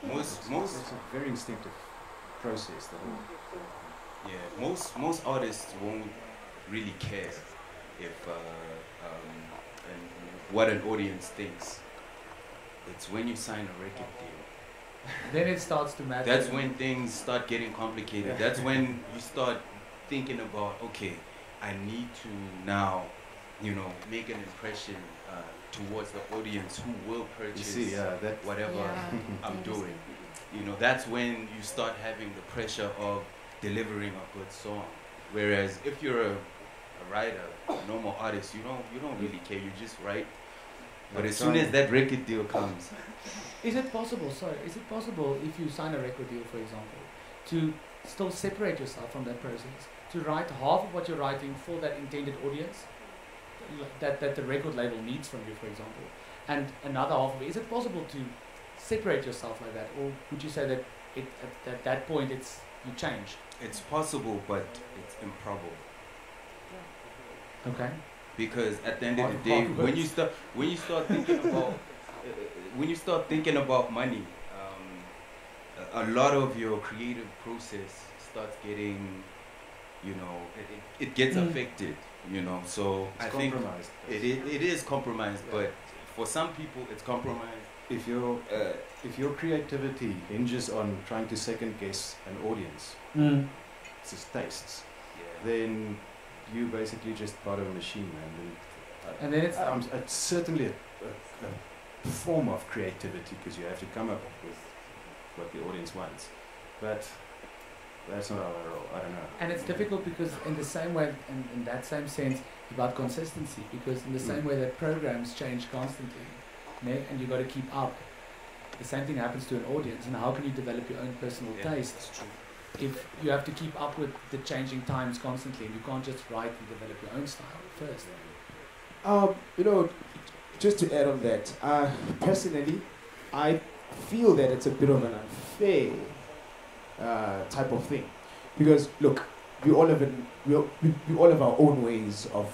It's a very instinctive process. Most artists won't really care if and what an audience thinks. It's when you sign a record deal. Then it starts to matter. That's when things start getting complicated. That's when you start thinking about, okay, I need to now, make an impression towards the audience who will purchase whatever I'm doing. That's when you start having the pressure of delivering a good song. Whereas if you're a writer, a normal artist, you don't really care. You just write. But as soon as that record deal comes, is it possible if you sign a record deal, for example, to still separate yourself from that process, to write half of what you're writing for that intended audience that the record label needs from you, for example, and another half of it? Is it possible to separate yourself like that, or would you say that at that point you change? It's possible, but it's improbable. Okay. Because at the end of the day, when you start thinking about money, a lot of your creative process starts getting, it gets affected. So it's I think compromised. it is compromised, but for some people it's compromised. If your creativity hinges on trying to second guess an audience, it's his tastes, then you basically just part of a machine, man. And then it's certainly a form of creativity because you have to come up with what the audience wants, but that's not how I roll. I don't know. And it's difficult because in the same way, in that same sense, about consistency, because in the same way that programs change constantly, and you got to keep up, the same thing happens to an audience. And how can you develop your own personal taste? That's true. If you have to keep up with the changing times constantly, and you can't just write and develop your own style first. Just to add on that, personally, I feel that it's a bit of an unfair type of thing, because look, we all have our own ways of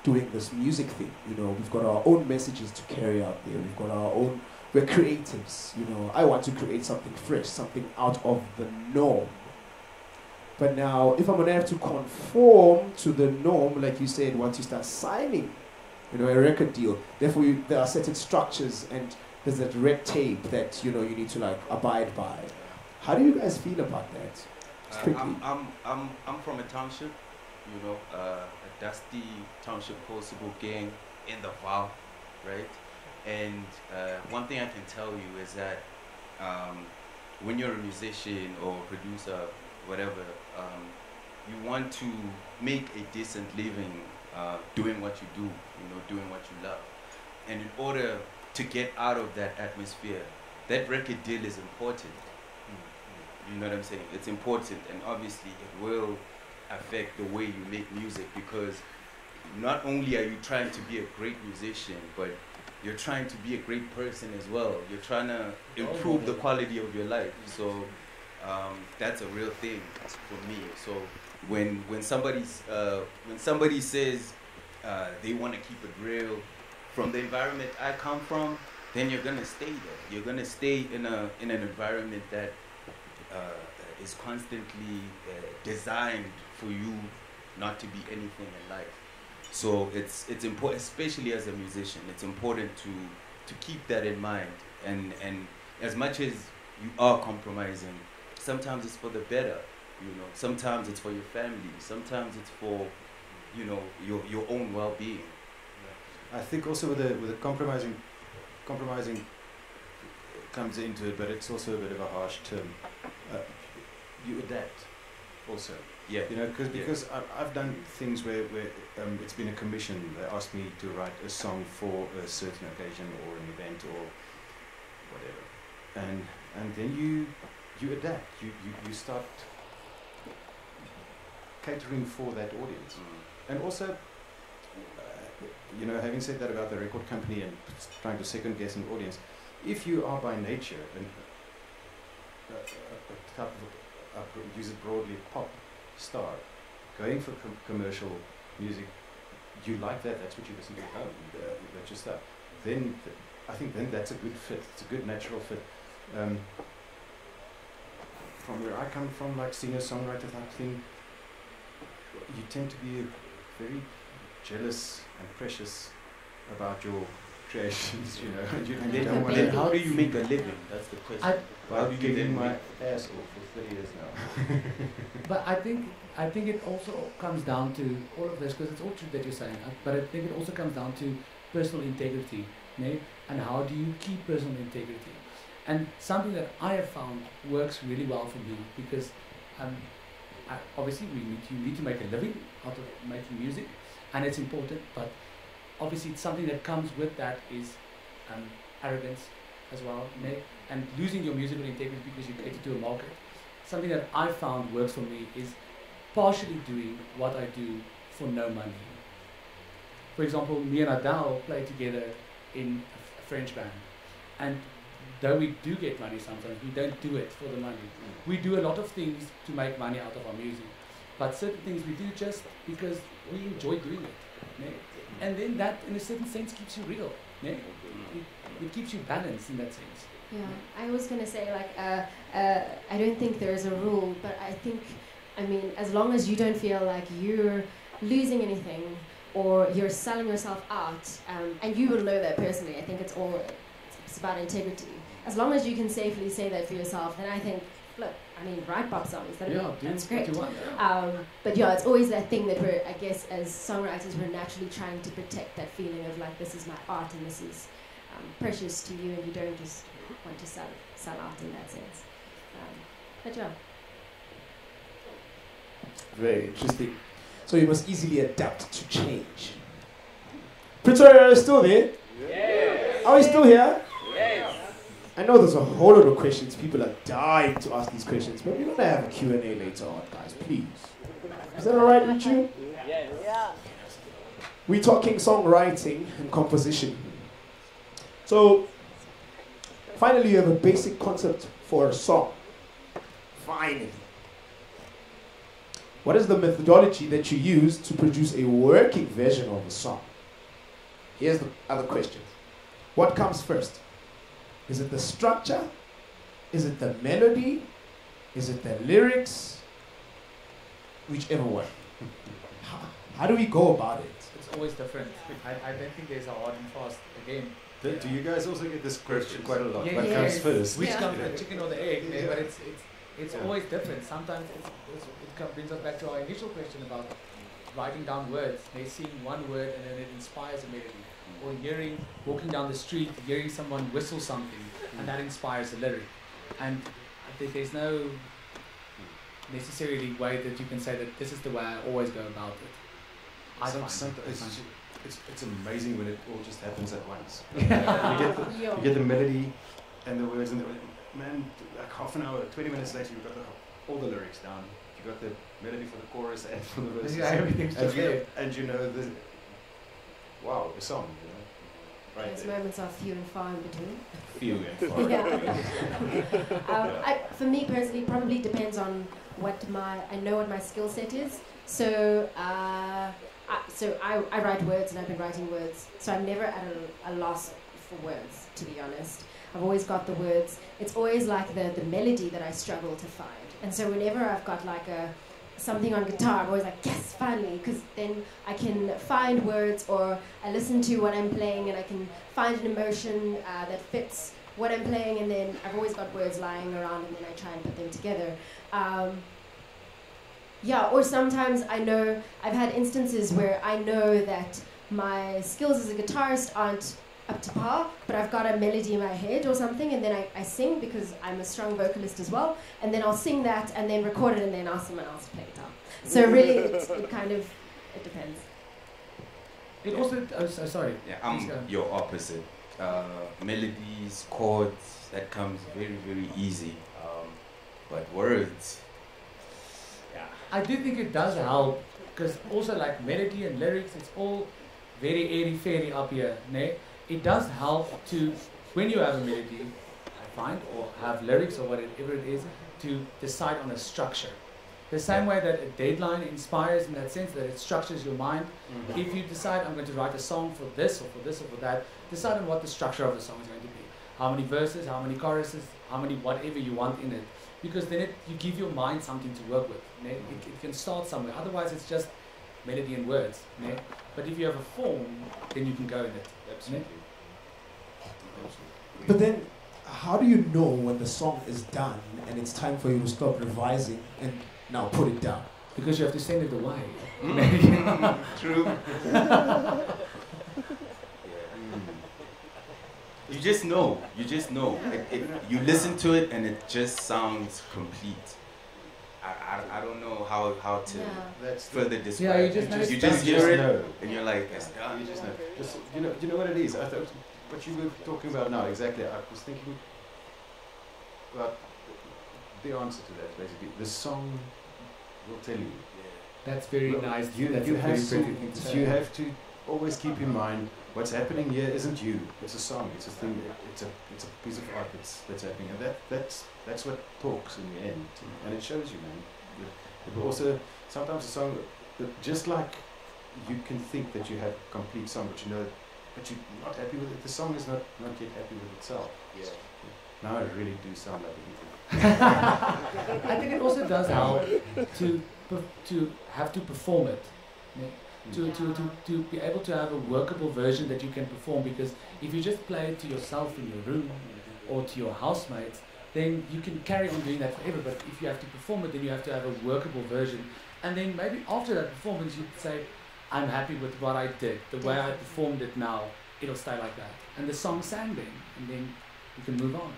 doing this music thing. We've got our own messages to carry out there. We've got our own. We're creatives, I want to create something fresh, something out of the norm. But now, if I'm going to have to conform to the norm, like you said, once you start signing, a record deal, therefore there are certain structures and there's that red tape that, you need to abide by. How do you guys feel about that? I'm from a township, a dusty township possible gang in the Val, right? And one thing I can tell you is that when you're a musician or producer, whatever, you want to make a decent living doing what you do, doing what you love. And in order to get out of that atmosphere, that record deal is important. You know what I'm saying? It's important, and obviously it will affect the way you make music, because not only are you trying to be a great musician, but you're trying to be a great person as well. You're trying to improve the quality of your life. So that's a real thing for me. So when somebody says they want to keep it real from the environment I come from, then you're gonna stay there. You're gonna stay in an environment that is constantly designed for you not to be anything in life. So it's important, especially as a musician, it's important to keep that in mind. And as much as you are compromising, sometimes it's for the better, Sometimes it's for your family. Sometimes it's for, your own well-being. I think also with the compromising comes into it, but it's also a bit of a harsh term. You adapt, also. Yeah. Because I've done things where it's been a commission. They asked me to write a song for a certain occasion or an event or whatever, and then you adapt. You start catering for that audience, and also you know, having said that about the record company and trying to second guess an audience, if you are by nature a type of, use it broadly, pop star, going for commercial music, you like that, that's what you listen to at home, that's your stuff, then I think then that's a good fit, it's a good natural fit. From where I come from, like singer-songwriter type thing, you tend to be very jealous and precious about your creations, you know. And then how do you make a living? That's the question. How do you giving my ass off for 30 years now? But I think it also comes down to all of this, because it's all true that you're saying, but I think it also comes down to personal integrity, né? And how do you keep personal integrity? And something that I have found works really well for me, because obviously you need to make a living out of making music, and it's important, but obviously it's something that comes with that is arrogance as well, né? And losing your musical integrity because you cater to a market. Something that I found works for me is partially doing what I do for no money. For example, me and Adele play together in a French band, and though we do get money sometimes, we don't do it for the money. We do a lot of things to make money out of our music, but certain things we do just because we enjoy doing it. Né? And then that, in a certain sense, keeps you real. Né? It keeps you balanced in that sense. Yeah, I was going to say, like, I don't think there's a rule, but I mean, as long as you don't feel like you're losing anything or you're selling yourself out, and you will know that personally, I think it's about integrity. As long as you can safely say that for yourself, then I think, look, I mean, write pop songs, that's great. But yeah, it's always that thing that I guess, as songwriters, we're naturally trying to protect that feeling of like, this is my art and this is precious to you, and you don't just want to sell out in that sense. But yeah. Very interesting. So you must easily adapt to change. Pretoria, are you still there? Yes. Are we still here? Yes. I know there's a whole lot of questions. People are dying to ask these questions, but we're going to have a Q&A later on, guys, please. Is that all right with you? Yes. Yeah. We're talking songwriting and composition. So, finally, you have a basic concept for a song. Finally. What is the methodology that you use to produce a working version of a song? Here's the other question. What comes first? Is it the structure? Is it the melody? Is it the lyrics? Whichever one. How do we go about it? It's always different. I don't think there's a hard and fast game. Do you guys also get this question quite a lot? Yeah, What comes first? Which comes first, chicken or the egg? Yeah. But it's always different. Sometimes it brings us back to our initial question about writing down words. They sing one word and then it inspires a melody. Or walking down the street, hearing someone whistle something, and that inspires a lyric. And there's no necessarily way that you can say that this is the way I always go about it. It's amazing when it all just happens at once. You get the melody and the words, and man, like half an hour, 20 minutes later, you've got all the lyrics down. You got the melody for the chorus and for the verses. Yeah, everything's just there. And you know wow, the song, you know. Right. Those moments are few and far in between. Few and far. Yeah. For me personally, probably depends on I know what my skill set is. So I write words, and I've been writing words. So I'm never at a loss for words, to be honest. I've always got the words. It's always like the melody that I struggle to find. And so whenever I've got like something on guitar, I'm always like, yes, finally, because then I can find words, or I listen to what I'm playing and I can find an emotion that fits what I'm playing, and then I've always got words lying around and then I try and put them together. Or sometimes I've had instances where I know that my skills as a guitarist aren't up to par, but I've got a melody in my head or something, and then I sing because I'm a strong vocalist as well, and then I'll sing that and then record it and then ask someone else to play guitar. So really, it depends. It also, sorry. Yeah, I'm your opposite. Melodies, chords, that comes very, very easy. But words, I do think it does help, because also like melody and lyrics, it's all very airy-fairy up here, ne? It does help to, when you have a melody, I find, or have lyrics or whatever it is, to decide on a structure. The same way that a deadline inspires in that sense, that it structures your mind. If you decide, I'm going to write a song for this or for this or for that, decide on what the structure of the song is going to be. How many verses, how many choruses, how many whatever you want in it. Because then you give your mind something to work with. Ne? It can start somewhere. Otherwise it's just melody and words. Ne? But if you have a form, then you can go in it. Absolutely. But then, how do you know when the song is done and it's time for you to stop revising and now put it down? Because you have to send it away. True. You just know. You just know. You listen to it and it just sounds complete. I don't know how to That's further describe. Yeah, you just know. You just hear it know. and you're like, it's done. You just know. Just, you know what it is? I thought what you were talking about now, exactly. I was thinking about the answer to that, basically. The song will tell you. That's very Well, nice. You, That's you, a have very to, pretty thing to say. you have to always keep in mind what's happening here isn't you. It's a song. It's a thing. It's a piece of art that's happening, and that's what talks in the end, and it shows you, man. It will also sometimes a song, just like you can think that you have a complete song, but you're not happy with it. The song is not yet happy with itself. Yeah. Now I really do sound like an idiot. I think it also does help to have to perform it. Ne? To be able to have a workable version that you can perform, because if you just play it to yourself in your room or to your housemates, then you can carry on doing that forever. But if you have to perform it, then you have to have a workable version. And then maybe after that performance, you'd say, I'm happy with what I did, the way I performed it now, it'll stay like that. And the song sang then, and then you can move on.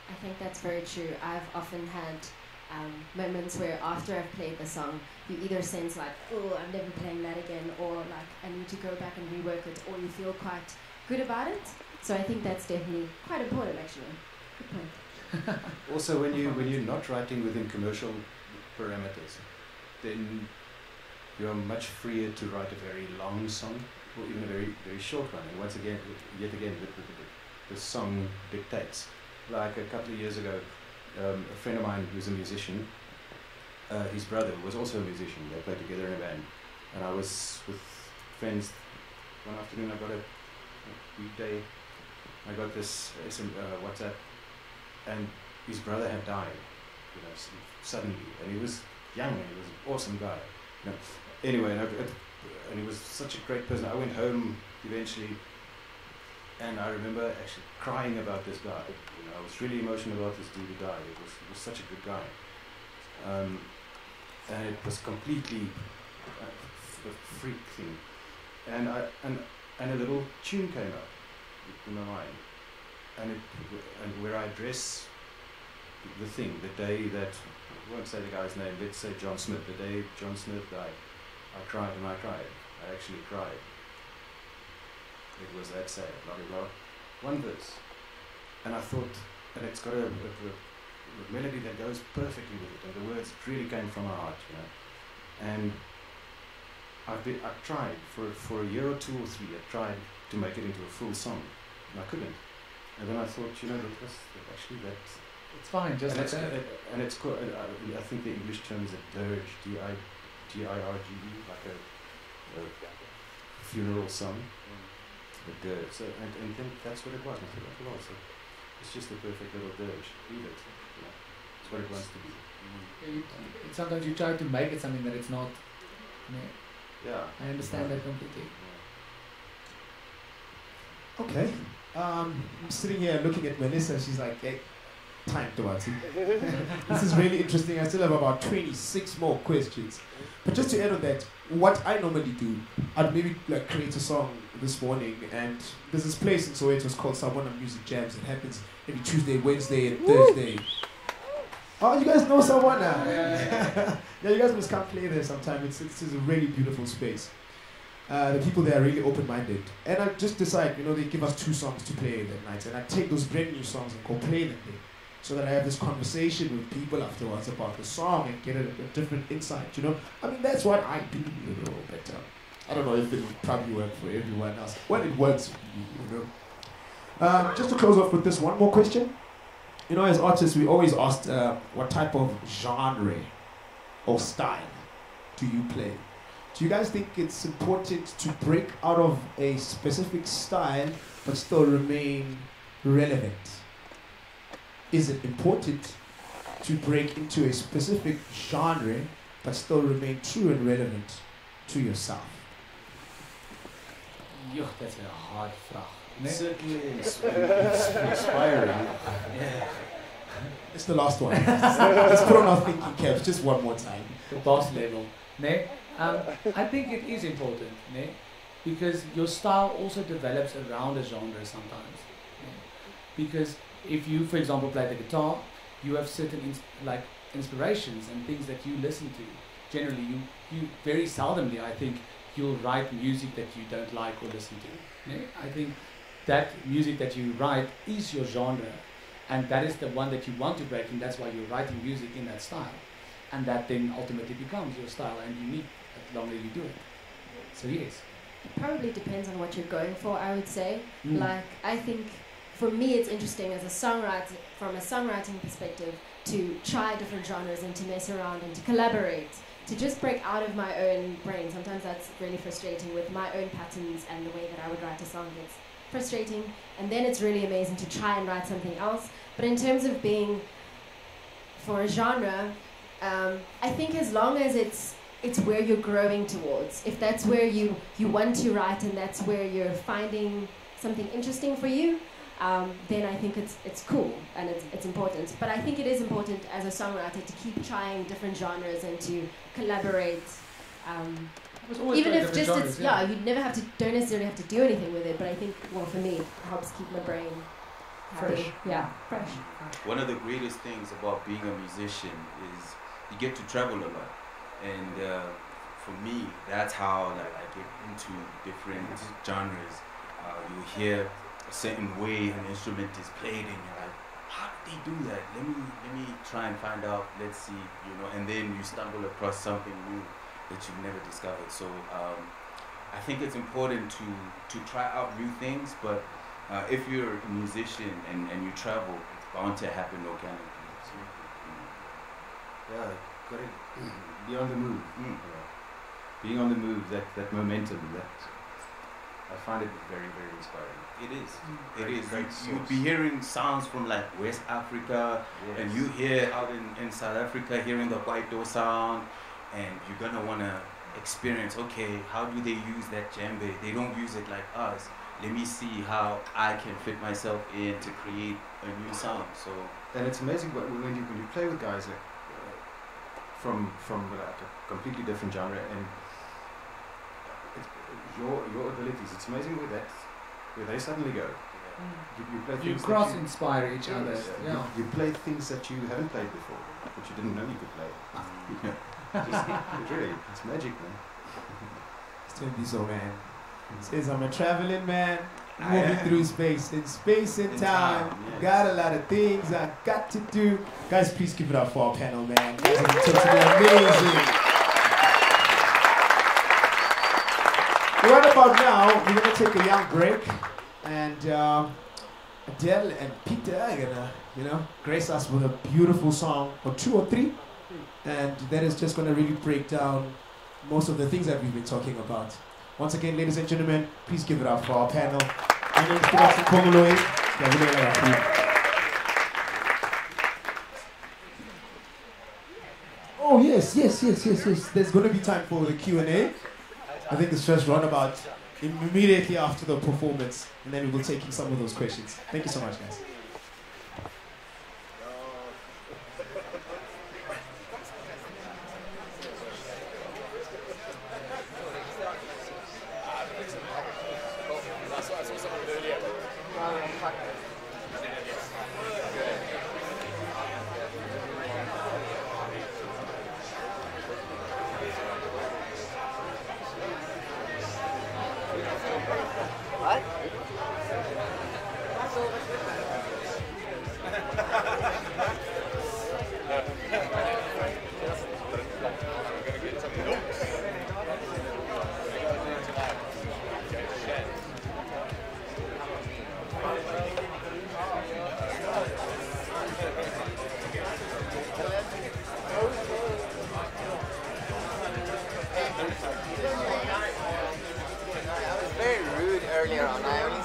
I think that's very true. I've often had moments where after I've played the song, you either sense like, oh, I'm never playing that again, or like, I need to go back and rework it, or you feel quite good about it. So I think that's definitely quite important, actually. Good point. Also, when you're not writing within commercial parameters, then you're much freer to write a very long song, or even a very very short one. And once again, yet again, the song dictates. Like a couple of years ago, a friend of mine who's a musician, his brother was also a musician. They played together in a band, and I was with friends one afternoon. I got a weekday. I got this WhatsApp, and his brother had died, suddenly, and he was young, and he was an awesome guy. Anyway, and he was such a great person. I went home eventually, and I remember actually crying about this guy. I was really emotional about this dude who died. He was such a good guy, and it was completely a freak thing. And a little tune came up in my mind, and where I address the thing, the day that, I won't say the guy's name, let's say John Smith. The day John Smith died, I cried and I cried. I actually cried. It was that sad, blah blah blah. One verse. And I thought, and it's got a melody that goes perfectly with it, and the words really came from my heart, And I've tried for a year or two or three. I tried to make it into a full song, and I couldn't. And then I thought, It's fine, just like that. And it's called, I think the English term is a dirge, dirge, like a funeral song. A dirge. So, and then that's what it was. I thought, oh, so it's just a perfect little dirge. Leave it. It's what it wants to be. Sometimes you try to make it something that it's not. Yeah. I understand that completely. Okay. I'm sitting here looking at Melissa. She's like, hey, time to answer. This is really interesting. I still have about 26 more questions. But just to add on that, what I normally do, I'd maybe like create a song this morning, and there's this place in Soweto called Sabona Music Jams. It happens every Tuesday, Wednesday, and Thursday. Oh, you guys know Sabona? Yeah, you guys must come play there sometime. It's a really beautiful space. The people there are really open-minded. And I just decide, they give us 2 songs to play that night, and I take those brand new songs and go play them there, so that I have this conversation with people afterwards about the song and get a different insight, I mean, that's what I do, but I don't know if it would probably work for everyone else. Well, it works for me, you know. Just to close off with this one more question. You know, as artists, we always asked what type of genre or style do you play? Do you guys think it's important to break out of a specific style but still remain relevant? Is it important to break into a specific genre but still remain true and relevant to yourself? Yo, that's a hard vraag. Nee? Certainly inspiring. Yeah. It's the last one. Let's put on our thinking caps just one more time. The boss level. Nee? I think it is important, nee? Because your style also develops around a genre sometimes. Nee? Because if you, for example, play the guitar, you have certain inspirations and things that you listen to. Generally, you very seldomly, I think, you'll write music that you don't like or listen to. Nee? I think that music that you write is your genre, and that is the one that you want to break, and that's why you're writing music in that style. And that then ultimately becomes your style and unique the longer you do it. So yes. It probably depends on what you're going for, I would say. Like, I think for me it's interesting as a songwriter, from a songwriting perspective, to try different genres and to mess around and to collaborate, to just break out of my own brain. Sometimes that's really frustrating with my own patterns and the way that I would write a song. It's frustrating, and then it's really amazing to try and write something else. But in terms of being for a genre, I think as long as it's where you're growing towards, if that's where you want to write and that's where you're finding something interesting for you, then I think it's cool and it's important. But I think it is important as a songwriter to keep trying different genres and to collaborate. Even if just genres, it's, you never have to, don't necessarily have to do anything with it, but I think, well, for me, it helps keep my brain happy. Fresh. Yeah, fresh. One of the greatest things about being a musician is you get to travel a lot, and for me, that's how I get into different genres. You hear a certain way an instrument is played, and you're like, how did they do that? Let me try and find out. Let's see, and then you stumble across something new that you've never discovered. So I think it's important to try out new things, but if you're a musician and you travel, it's bound to happen organically. So, Yeah, got to be on the move. Being on the move, that momentum, I find it very, very inspiring. it is. Great, It is. great You'd source. be hearing sounds from West Africa, Yes. and you hear out in South Africa, hearing the white door sound, and you're gonna wanna experience, okay, how do they use that djembe? They don't use it like us. Let me see how I can fit myself in to create a new sound. So And it's amazing when you play with guys from a completely different genre, and your abilities. It's amazing where they suddenly go. You play You things cross that inspire each other. Yes, Yeah. you play things that you haven't played before, that you didn't know you could play. Really, it's magic, man. Still Diesel, man. Says I'm a traveling man, moving through space and time. yes. Got a lot of things I got to do. Guys, please give it up for our panel, man. You guys have been totally amazing. Right about now, we're gonna take a young break, and Adele and Peter are gonna, grace us with a beautiful song, or two or three, and that is just gonna really break down most of the things that we've been talking about. Once again, ladies and gentlemen, please give it up for our panel. My name is Production Kongoloi. Oh yes. There's going to be time for the Q&A. I think it's just run about immediately after the performance, and then we will take in some of those questions. Thank you so much, guys.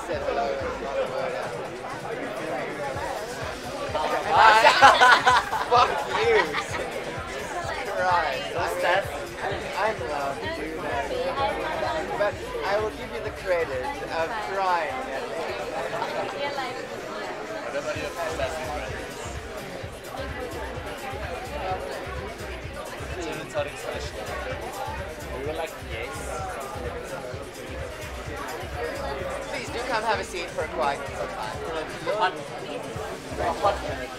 said hello and not a word out. Fuck you. Christ. I'm allowed to do that. But I will give you the credit of trying at least. We were like, yes. Please do come have a seat for a quiet some time. A hot minute.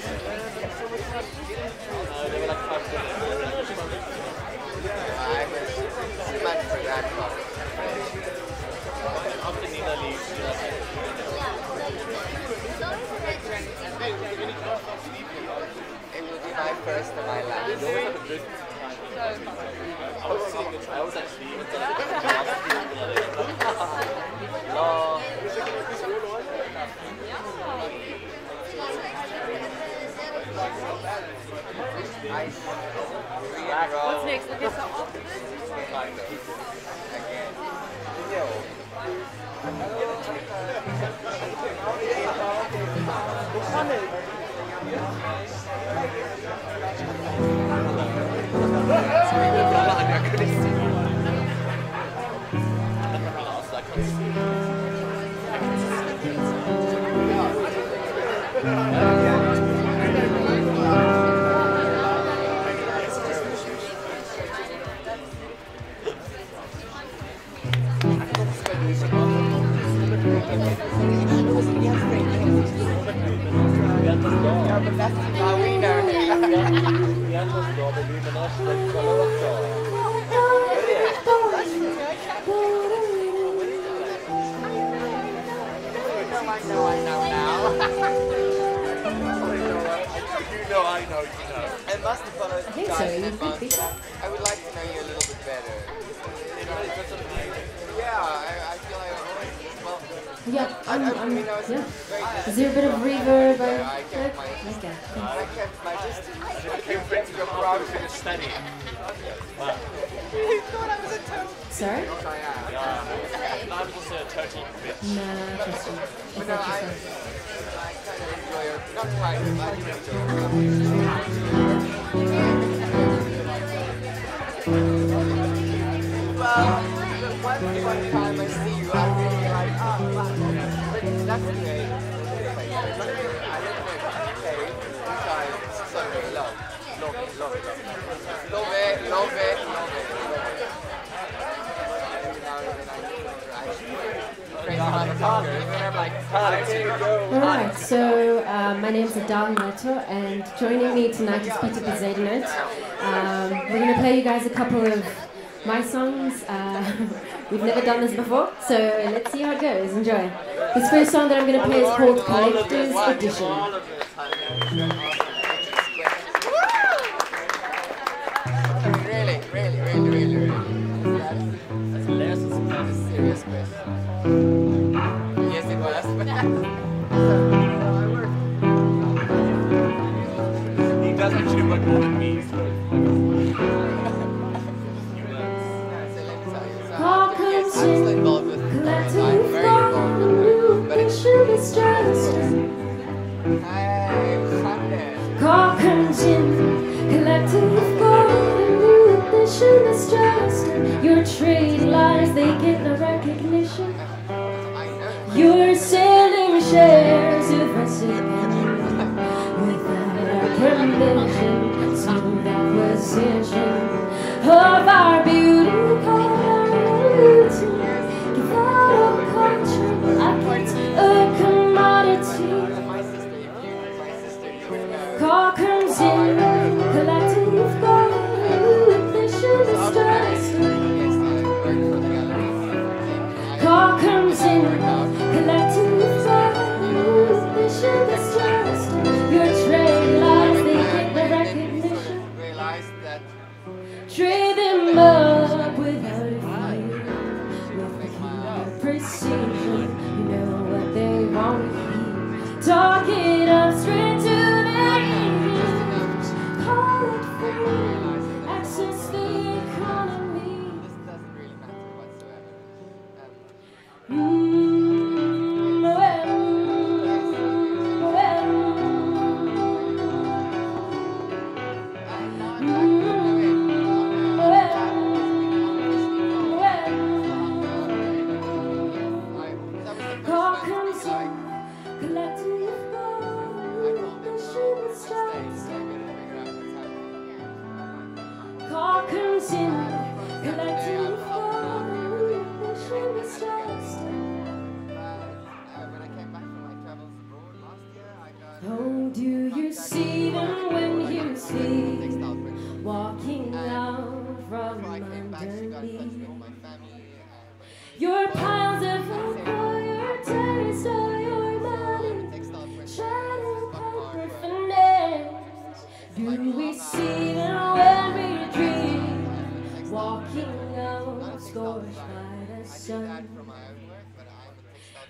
They were like 5 minutes. I was too much for that part. After Nina leaves, you're like, It will be my first and my last. you always have a good time. I was sitting in, I was actually even What's next? Okay, so kind of. Again. I must have followed think guys so, in you advance, could be. but I would like to know you a little bit better. Yeah, I feel like well, Yeah, I mean, I was yeah. very Is there a bit of reverb? I kept my Okay. I kept my distance. I kept your promise in a study. You thought I was a toad. Sorry? Yes, I am. I was also a turkey bitch. Nah, trust me. But no, I kind of enjoy it. Not quite, but I do enjoy it. Well, one time I see you, I'm really like, oh, wow. But that's okay. I don't know if okay. Because so very love. Love it, love it, love it. Love it, love it, love it, love it. Every now and then I crazy motherfucker. And then I'm like, Alright, so my name's Adele Neto, and joining me tonight is Peter Bezednet. We're going to play you guys a couple of my songs. We've never done this before, so let's see how it goes. Enjoy. This first song that I'm going to play is called Collector's Edition. Really, really, really, really, really. That's a serious question. Yes, it was. He does actually work more than me, so. Yes, I'm still involved with it. I'm very involved with it. But it's collective golden ambition is just your trade lies, they get no recognition. You're selling shares of a second without our permission, smooth acquisition of our beauty called our routine. Give out a culture like it's a commodity. Call comes in, collective gold, ambition is just. Call comes in, collective gold, ambition is just. Your trade lies, they get the recognition. Trade them up without a fear, with the key of precision. You know what they want to hear. Talk it up straight to their ears. Call it free, access the economy. Oh, do you see them when you sleep, walking out from underneath your piles of coal, your taste of your money, shining paper finesse? Do we see them when we dream, walking out scorched by the sun?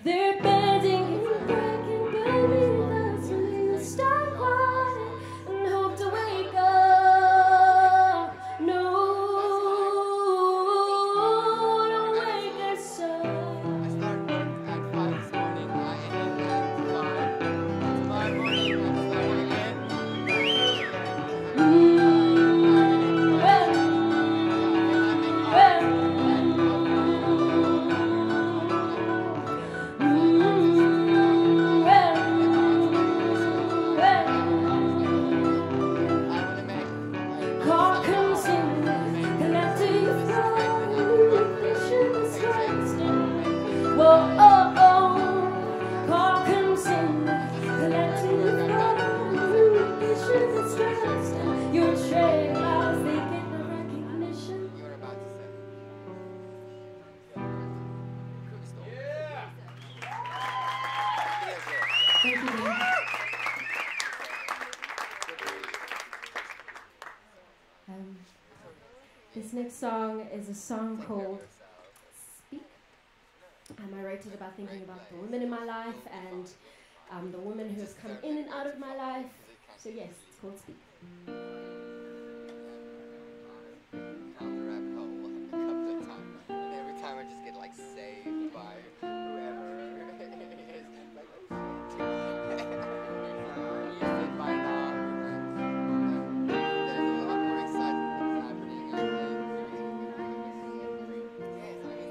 They're bending and breaking beneath us. We start quiet and hope to wake up. No, don't wake us up. I start work at 5 this morning. I end at 5. Tomorrow morning I'm starting again. This next song is a song called Speak. I wrote it about thinking about the women in my life and the women who have come in and out of my life. So yes, it's called Speak. Down the rabbit hole a couple of times, and every time I just get like saved by whoever it is. You sit by now. There's a lot more exciting things happening.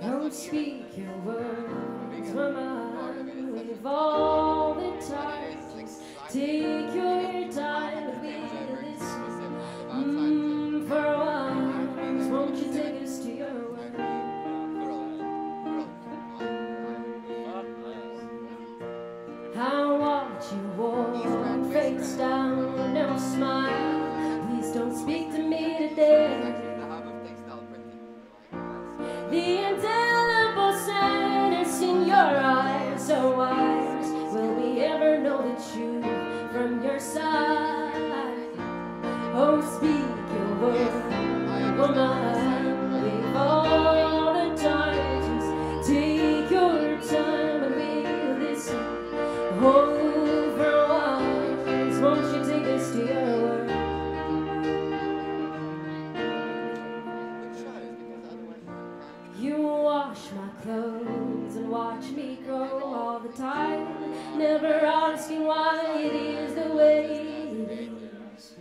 Don't speak your words, woman, with all the time. Just take your time with this. For a while, won't you take us to your world? I watch you walk face down, now smile. Please don't speak to me today. The indelible sadness in your eyes, so wise. Will we ever know the truth from your side? Oh, speak your word, woman, with all the time. Just take your time and we'll listen. Oh, for a while, won't you take us to your world? You wash my clothes and watch me grow all the time, never asking why it is the way it is.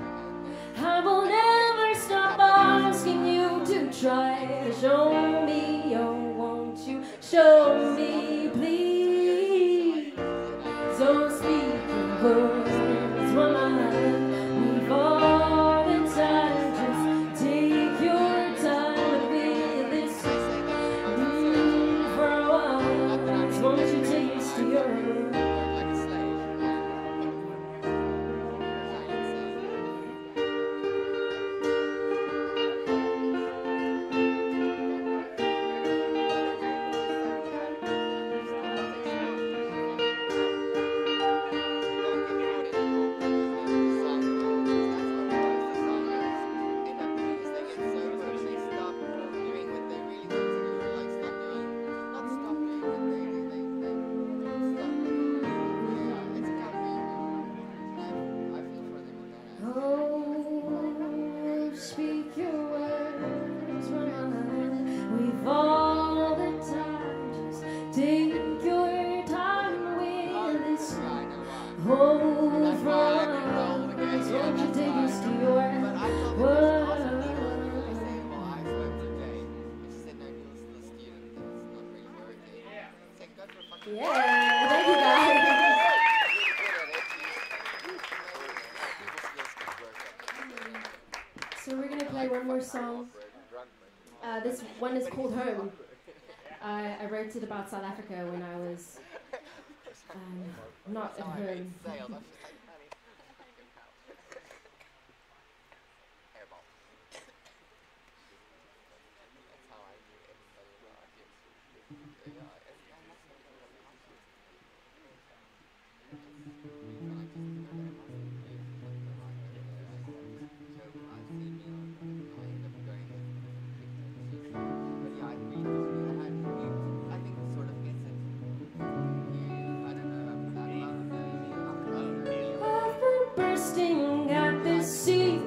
I will never stop asking you to try to show me. Oh, won't you show me, please? So speak your words, woman, we've all the time. Just take your time with this. For a while, won't you take us to your room? Yeah, thank you guys. So we're gonna play one more song. This one is called Home. I wrote it about South Africa when I was not at home. Bursting at the seams,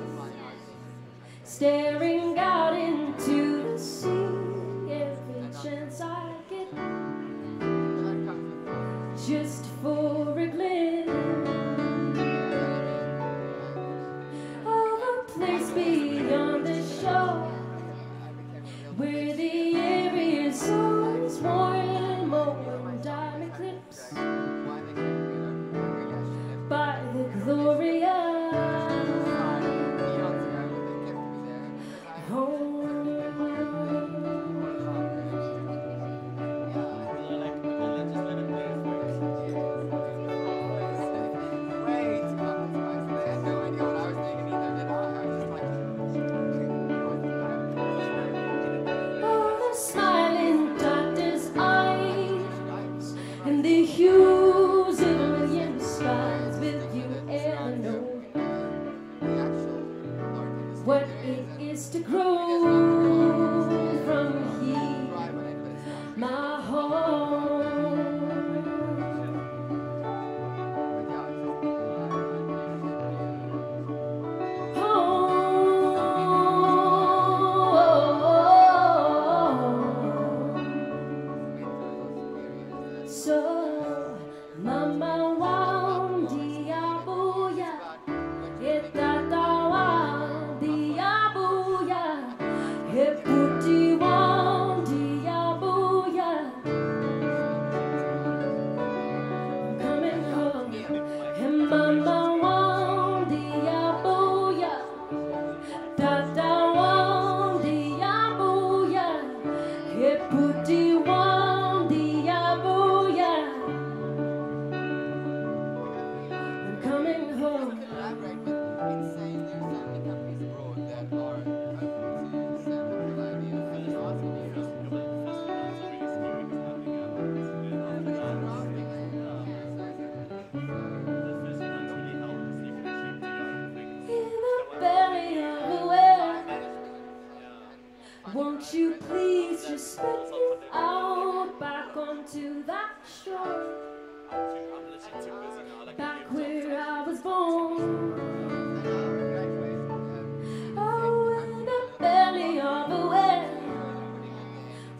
staring out into the sea. Every chance I get, just for a glimpse of a place beyond the shore, where the air is always warm, more time eclipse by the glorious hues in a million skies. Will you ever know what it is to grow from here, my home? So mama wan diabuya, etata wan diabuya, eputi wan diabuya. Coming home, and mama wan diabuya, tata wan diabuya, eputi wan diabuya. Coming home. Collaborate with insane, there's so many companies abroad that are open to send up ideas. I just ask them, In the belly of the whale, won't you please just spit me out back onto that shore, back where I was born. Oh, in the belly of the whale,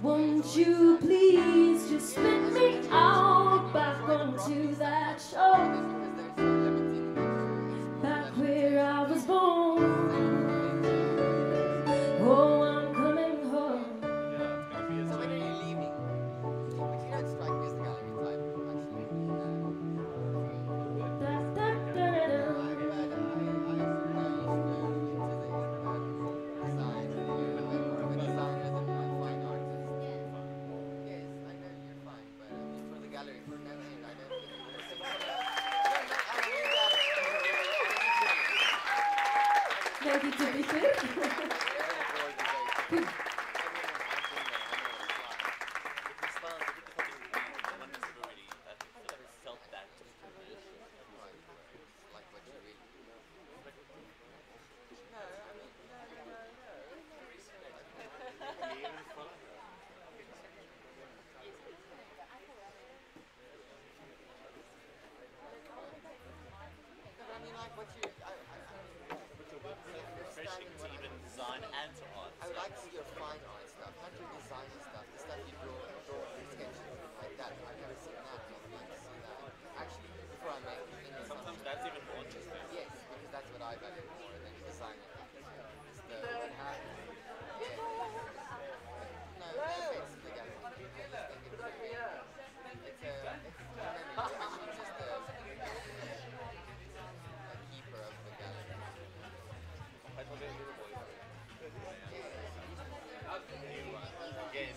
won't you please just spit me out back onto that shore, back where I was born. Oh, I'm coming home. So when are you leaving? But you don't strike me as the gallery type, actually. Da, da, da, da. Thank you, Timothy. To even design and to art. I would like to see your fine art stuff, not your designer stuff, the stuff you draw your sketches like that. I've never seen that, and I'd like to see that. Actually, before I make it. Sometimes that's even more interesting. Yes, because that's what I value more than designing things. It's the what happens. Yeah. No offense to the gallery. I just think it's actually just a keeper of the gallery. I told you, again,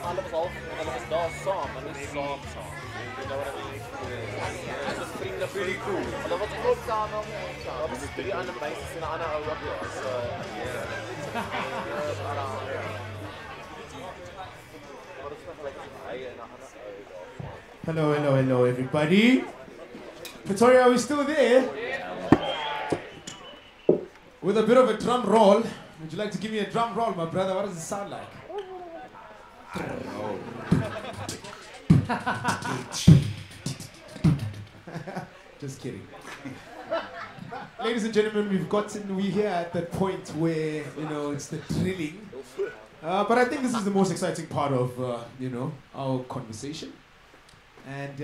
Hulle was daar saam, maar nie saam. You know what I mean? Dit was vriende, pretty cool. Hulle was ook saam op. Daar was 3 ander meisies en 'n ander ou ook daar. So Hello, hello, hello, everybody. Pretoria, are we still there? With a bit of a drum roll. Would you like to give me a drum roll, my brother? What does it sound like? Just kidding. Ladies and gentlemen, we're here at that point where, you know, it's the thrilling. But I think this is the most exciting part of, you know, our conversation. And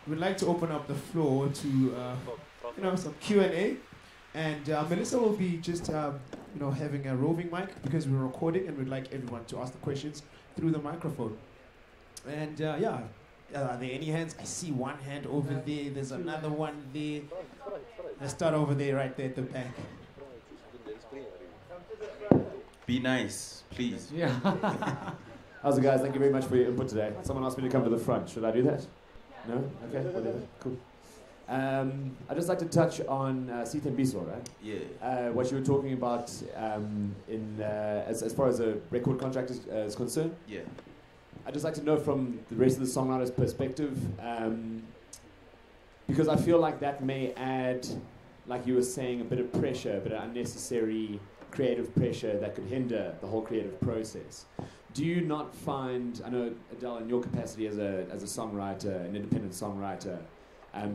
we'd like to open up the floor to, you know, some Q&A. And Melissa will be just, you know, having a roving mic because we're recording and we'd like everyone to ask the questions through the microphone. And yeah, are there any hands? I see one hand over there. There's another one there. Let's start over there, right there at the back. Be nice, please. Yeah. How's it, guys? Thank you very much for your input today. Someone asked me to come to the front. Should I do that? No? Okay, whatever. Cool. I'd just like to touch on Sithembiso, right? Yeah. What you were talking about as far as a record contract is concerned. Yeah. I'd just like to know from the rest of the songwriter's perspective, because I feel like that may add, like you were saying, a bit of pressure, a bit of unnecessary creative pressure that could hinder the whole creative process. Do you not find, I know Adele, in your capacity as a songwriter, an independent songwriter,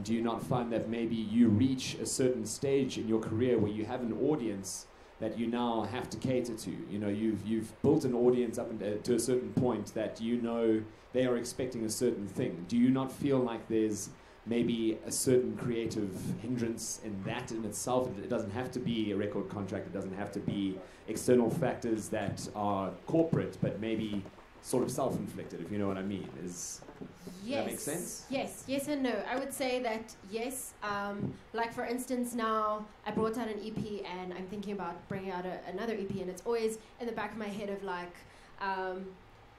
do you not find that maybe you reach a certain stage in your career where you have an audience that you now have to cater to? You know, you've built an audience up to a certain point that you know they are expecting a certain thing. Do you not feel like there's maybe a certain creative hindrance in that in itself? It doesn't have to be a record contract. It doesn't have to be external factors that are corporate, but maybe sort of self-inflicted, if you know what I mean. Does that make sense? Yes and no. I would say that yes. Like for instance, now I brought out an EP and I'm thinking about bringing out another EP, and it's always in the back of my head of like,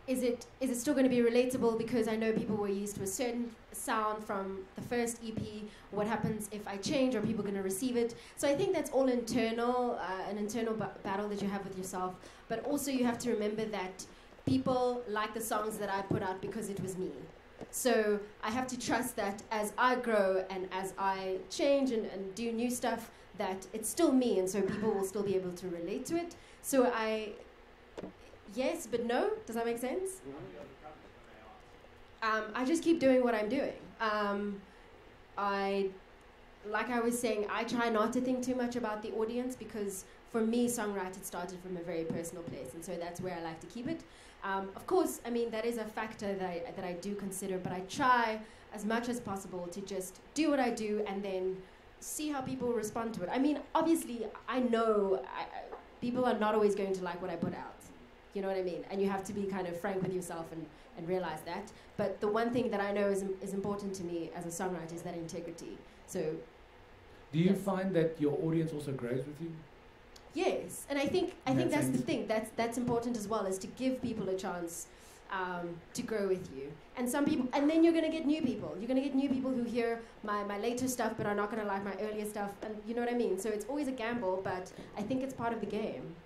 is it still going to be relatable? Because I know people were used to a certain sound from the first EP. What happens if I change? Are people going to receive it? So I think that's all internal, an internal battle that you have with yourself. But also you have to remember that people like the songs that I put out because it was me. So I have to trust that as I grow and as I change and do new stuff, that it's still me, and so people will still be able to relate to it. So yes, but no. Does that make sense? I just keep doing what I'm doing. Like I was saying, I try not to think too much about the audience because for me, songwriting started from a very personal place, and so that's where I like to keep it. Of course, I mean, that is a factor that I do consider, but I try as much as possible to just do what I do and then see how people respond to it. I mean, obviously, I know people are not always going to like what I put out. You know what I mean? And you have to be kind of frank with yourself and realize that. But the one thing that I know is important to me as a songwriter is that integrity. So, do you find that your audience also grows with you? Yes, and I think that's the thing. That's important as well, is to give people a chance to grow with you. And some people, and then you're going to get new people. You're going to get new people who hear my later stuff but are not going to like my earlier stuff. And you know what I mean? So it's always a gamble, but I think it's part of the game.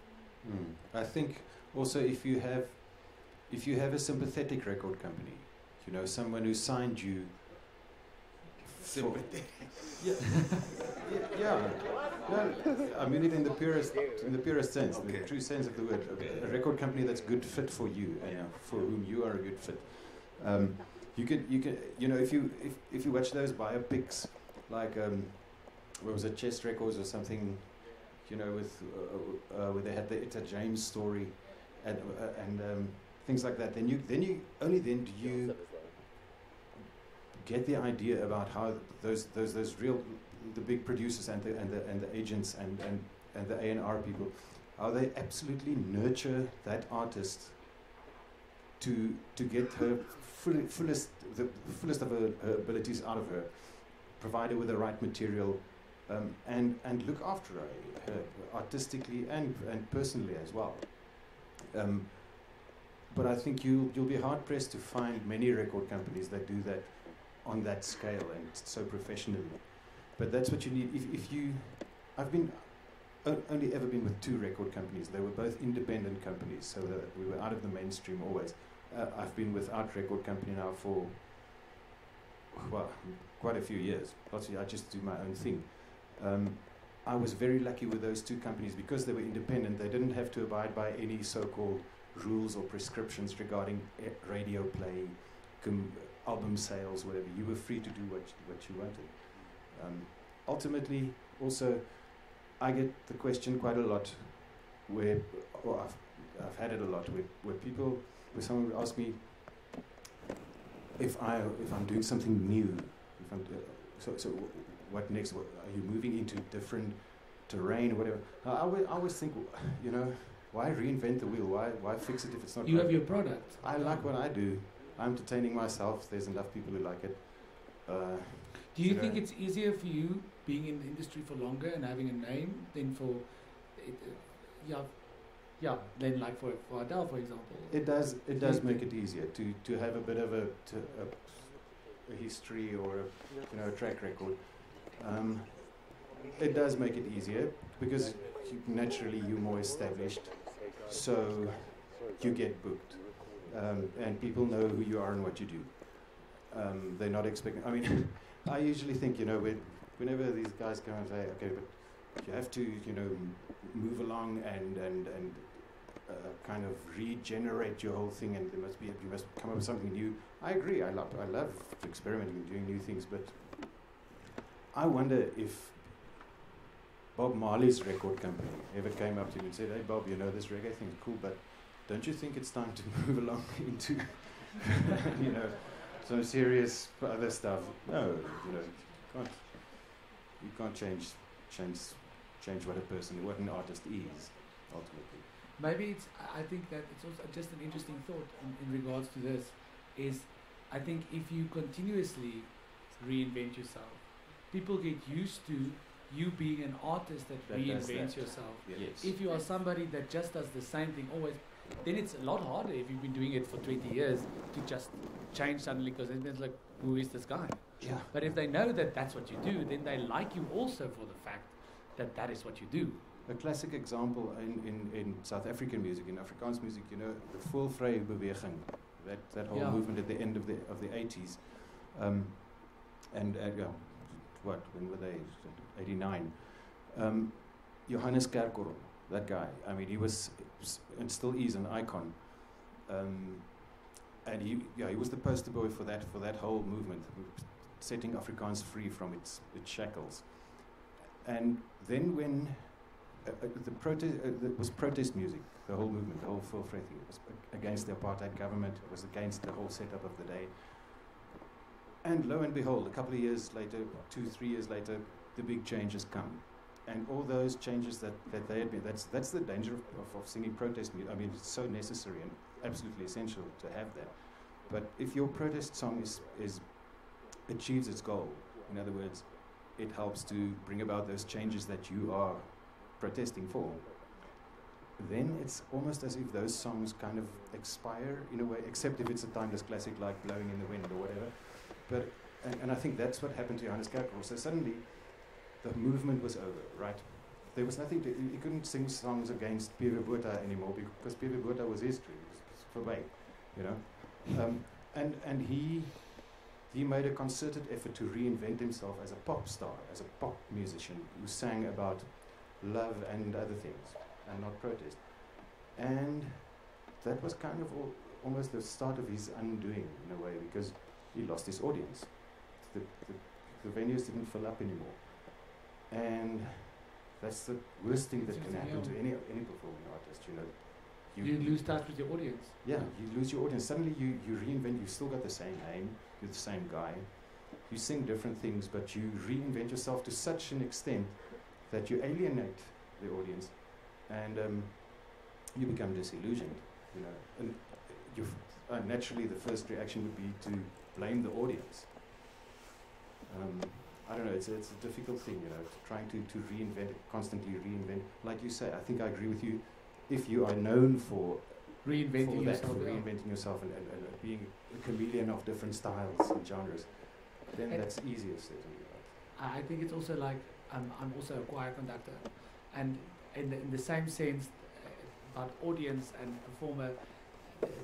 I think also if you have a sympathetic record company, you know, someone who signed you. Sympathetic. Yeah. I mean it in the purest sense, the true sense of the word. A record company that's good fit for you and for whom you are a good fit. You can you know, if you watch those biopics, like what was it, Chess Records or something, you know, with where they had the Etta James story, and things like that. Then you only then do you get the idea about how those real, the big producers and the agents and the A&R people, how they absolutely nurture that artist to get her fullest of her abilities out of her, provide her with the right material, and look after her artistically and personally as well. But I think you'll be hard pressed to find many record companies that do that on that scale and so professionally. But that's what you need. I've only ever been with 2 record companies. They were both independent companies, so that we were out of the mainstream always. I've been with Art Record Company now for, well, quite a few years. Obviously, I just do my own thing. I was very lucky with those 2 companies because they were independent. They didn't have to abide by any so-called rules or prescriptions regarding radio play, album sales, whatever. You were free to do what you wanted. Ultimately, also, I get the question quite a lot where, or I've had it a lot, where someone would ask me if I'm doing something new, so what next? Are you moving into different terrain or whatever? I always think, you know, why reinvent the wheel? Why fix it if it's not? You have your product. I like what I do. I'm entertaining myself. There's enough people who like it. Do you think it's easier for you being in the industry for longer and having a name than for, than like for Adele, for example? It does make it easier to have a bit of a history or a track record. It does make it easier because naturally you're more established, so you get booked, and people know who you are and what you do. They're not expecting. I mean, I usually think, whenever these guys come and say, okay, but you have to, move along and kind of regenerate your whole thing, and you must come up with something new. I agree. I love experimenting and doing new things, but I wonder if Bob Marley's record company ever came up to me and said, "Hey Bob, this reggae thing's cool, but don't you think it's time to move along into some serious other stuff?" No, you can't change what a person, what an artist is, ultimately. Maybe I think that it's also just an interesting thought in regards to this, is I think if you continuously reinvent yourself, people get used to you being an artist that reinvents yourself. Yes. If you are somebody that just does the same thing always, then it's a lot harder if you've been doing it for 20 years to just change suddenly, because it's like, who is this guy? Yeah. But if they know that that's what you do, then they like you also for the fact that that is what you do. A classic example in South African music, in Afrikaans music, the Voelvrye beweging, that whole movement at the end of the 80s, when were they? 89. Johannes Kerkorrel, that guy. I mean, he was and still is an icon, and he was the poster boy for that whole movement, setting Afrikaans free from its shackles. And then when it was protest music, the whole movement, the whole Voelvrye thing, it was against the apartheid government, it was against the whole setup of the day. And lo and behold, a couple of years later, 2-3 years later, the big changes come. And all those changes that they had been, that's the danger of singing protest music. I mean, it's so necessary and absolutely essential to have that. But if your protest song achieves its goal, in other words, it helps to bring about those changes that you are protesting for, then it's almost as if those songs kind of expire in a way, except if it's a timeless classic like Blowing in the Wind or whatever. But and I think that's what happened to Johannes Kerkorrel. So suddenly the movement was over, right? There was nothing he couldn't sing songs against P.W. Botha anymore because P.W. Botha was history, it was forbade, and he made a concerted effort to reinvent himself as a pop star, as a pop musician who sang about love and other things and not protest. And that was kind of almost the start of his undoing in a way, because he lost his audience. The venues didn't fill up anymore. And That's the worst thing that It's can just, happen yeah. to any performing artist, you know. You lose touch with your audience. Yeah, you lose your audience. Suddenly you reinvent, you've still got the same name, you're the same guy. You sing different things, but you reinvent yourself to such an extent that you alienate the audience, and you become disillusioned, you know. And naturally the first reaction would be to blame the audience. I don't know, it's a difficult thing, you know, trying to reinvent, constantly reinvent. Like you say, I think I agree with you. If you are known for Reinventing yourself. Yeah. reinventing yourself and being a chameleon of different styles and genres, then And that's easier certainly. I think it's also like I'm also a choir conductor, and in the same sense about audience and performer,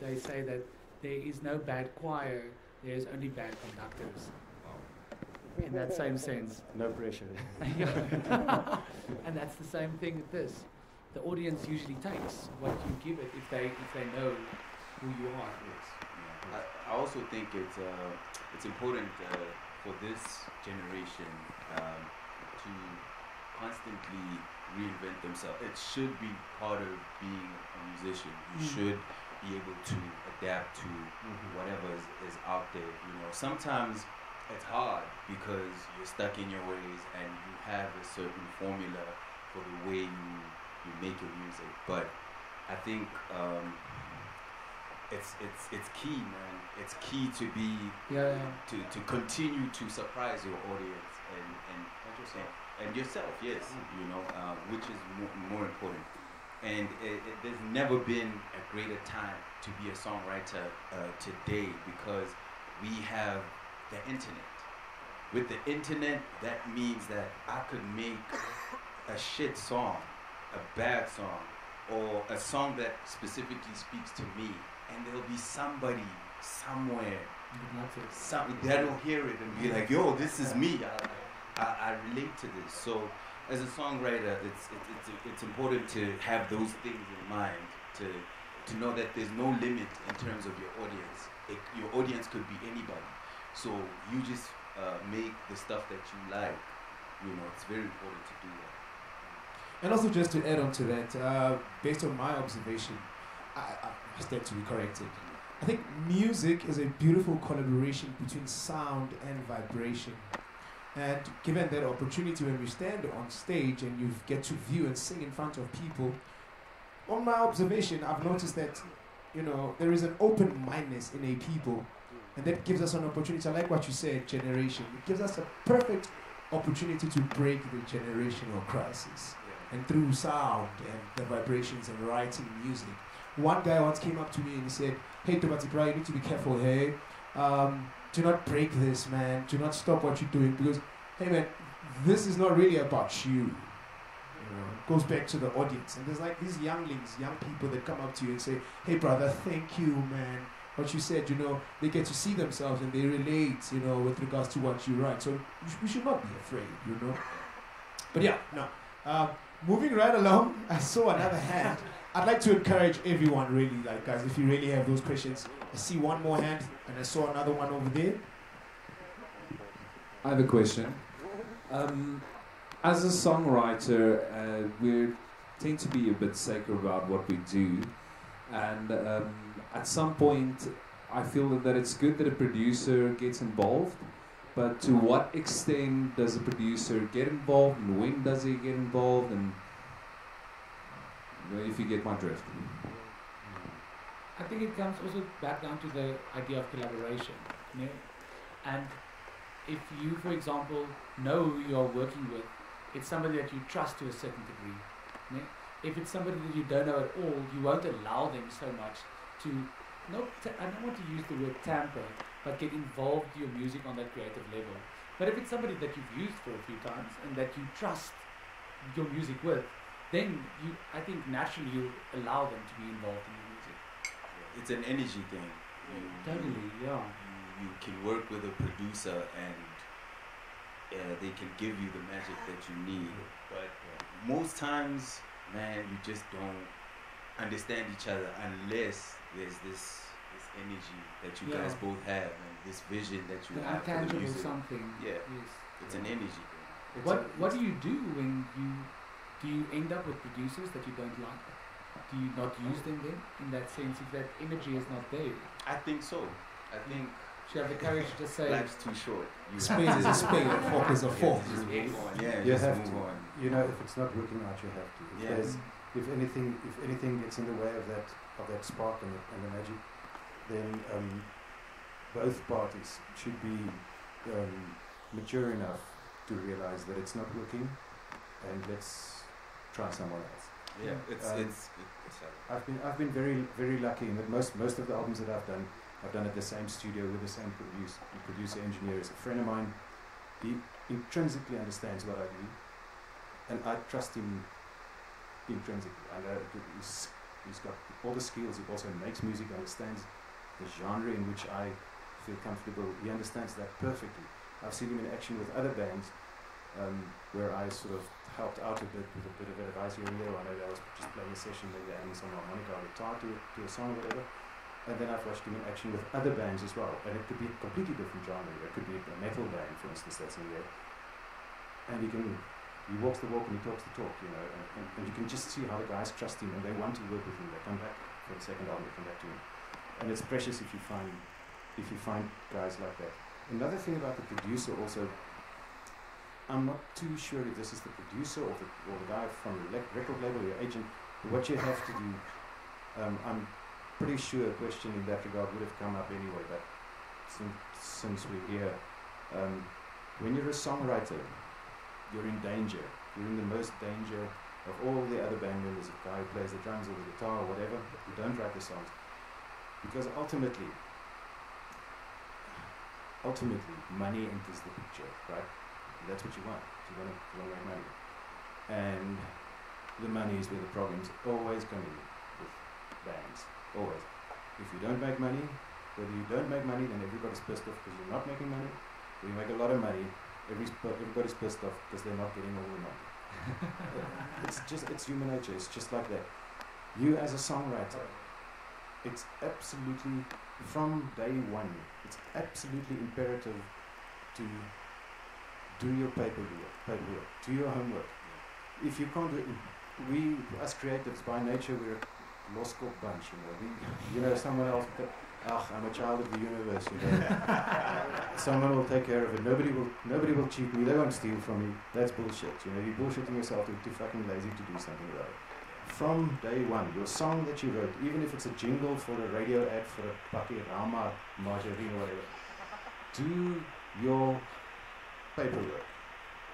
they say that there is no bad choir, there is only bad conductors. In that same sense. No pressure. Yeah. And that's the same thing with this. The audience usually takes what you give it if they know who you are. Yes. I also think it's important for this generation to constantly reinvent themselves. It should be part of being a musician. You should be able to adapt to whatever is out there. You know, sometimes it's hard because you're stuck in your ways and you have a certain formula for the way you make your music. But I think it's key, man. It's key to be to continue to surprise your audience and yourself, yes, you know, which is more important. And there's never been a greater time to be a songwriter today, because we have the internet. With the internet, that means that I could make a shit song, a bad song, or a song that specifically speaks to me, and there'll be somebody somewhere that'll hear it and be like, yo, this is me. I relate to this. So as a songwriter, it's important to have those things in mind, to know that there's no limit in terms of your audience. Your audience could be anybody. So you just make the stuff that you like. You know, it's very important to do that. And also, just to add on to that, based on my observation, I stand to be corrected. I think music is a beautiful collaboration between sound and vibration. And given that opportunity, when we stand on stage and you get to view and sing in front of people, on my observation, I've noticed that, you know, there is an open-mindedness in a people, and that gives us an opportunity. I like what you said, generation. It gives us a perfect opportunity to break the generational crisis. And through sound and the vibrations and writing music. One guy once came up to me and he said, hey, Tobatibra, you need to be careful, hey? Do not break this, man. Do not stop what you're doing, because, hey, man, this is not really about you. You know, it goes back to the audience. And there's like these younglings, young people that come up to you and say, hey, brother, thank you, man. What you said, you know, they get to see themselves and they relate, you know, with regards to what you write. So we should not be afraid, you know. But yeah, no. Moving right along, I saw another hand. I'd like to encourage everyone, really, like, guys, if you really have those questions. I see one more hand, and I saw another one over there. I have a question. As a songwriter, we tend to be a bit sacred about what we do, and at some point, I feel that it's good that a producer gets involved. But to what extent does a producer get involved, and when does he get involved, and if you get my drift? I think it comes also back down to the idea of collaboration. You know? And if you, for example, know who you are working with, it's somebody that you trust to a certain degree. You know? If it's somebody that you don't know at all, you won't allow them so much to, I don't want to use the word tamper, but get involved in your music on that creative level. But if it's somebody that you've used for a few times and that you trust your music with, then I think naturally you allow them to be involved in your music. It's an energy thing. Totally, yeah. You can work with a producer and they can give you the magic that you need. But most times, man, you just don't understand each other unless there's this energy that you guys both have, and this vision that you have for the music. Something. Yeah, yes. It's an energy thing. What do you do when you do you end up with producers that you don't like? Do you not use them then, in that sense, if that energy is not there? I think so. I think You have the courage to just say, life's too short. You Spade is a spade, a fork is a fork. Just move on. Yeah, You just have move to. on. You know, if it's not working out, you have to. If, Yeah. there's, if anything gets in the way of that spark and the magic, then both parties should be mature enough to realize that it's not working, and let's try someone else. Yeah, it's I've been very lucky in that most of the albums that I've done at the same studio with the same producer engineer. Is a friend of mine. He intrinsically understands what I do, and I trust him intrinsically. I know he's got all the skills. He also makes music, understands the genre in which I feel comfortable. He understands that perfectly. I've seen him in action with other bands where I sort of helped out a bit with a bit of advice here and there. I know that I was just playing a session, maybe adding some harmonica or guitar to a song or whatever. And then I've watched him in action with other bands as well. And it could be a completely different genre. It could be a metal band, for instance, that's in there. And he walks the walk and he talks the talk, you know. And you can just see how the guys trust him and they want to work with him. They come back for the second album, they come back to him. And it's precious if you find guys like that. Another thing about the producer also, I'm not too sure if this is the producer or the guy from the record label, your agent. What you have to do, I'm pretty sure a question in that regard would have come up anyway, but since we're here, when you're a songwriter, you're in danger. You're in the most danger of all the other band members, the guy who plays the drums or the guitar or whatever, who don't write the songs. Because ultimately, money enters the picture, right? That's what you want. You want to make money. And the money is where the problems always come in with bands. Always. If you don't make money, whether you don't make money, then everybody's pissed off because you're not making money. Or you make a lot of money, everybody's pissed off because they're not getting all the money. It's human nature. It's just like that. You as a songwriter, it's absolutely, from day one, it's absolutely imperative to do your paperwork, do your homework. If you can't do it, we, as creatives, by nature, we're a law school bunch, you know. Someone else, I'm a child of the universe, you know. Someone will take care of it. Nobody will cheat me. They won't steal from me. That's bullshit, you know. You're bullshitting yourself. You're too fucking lazy to do something about it. From day one, your song that you wrote, even if it's a jingle for a radio ad for a Paki Rama, Marjorie or whatever, do your paperwork.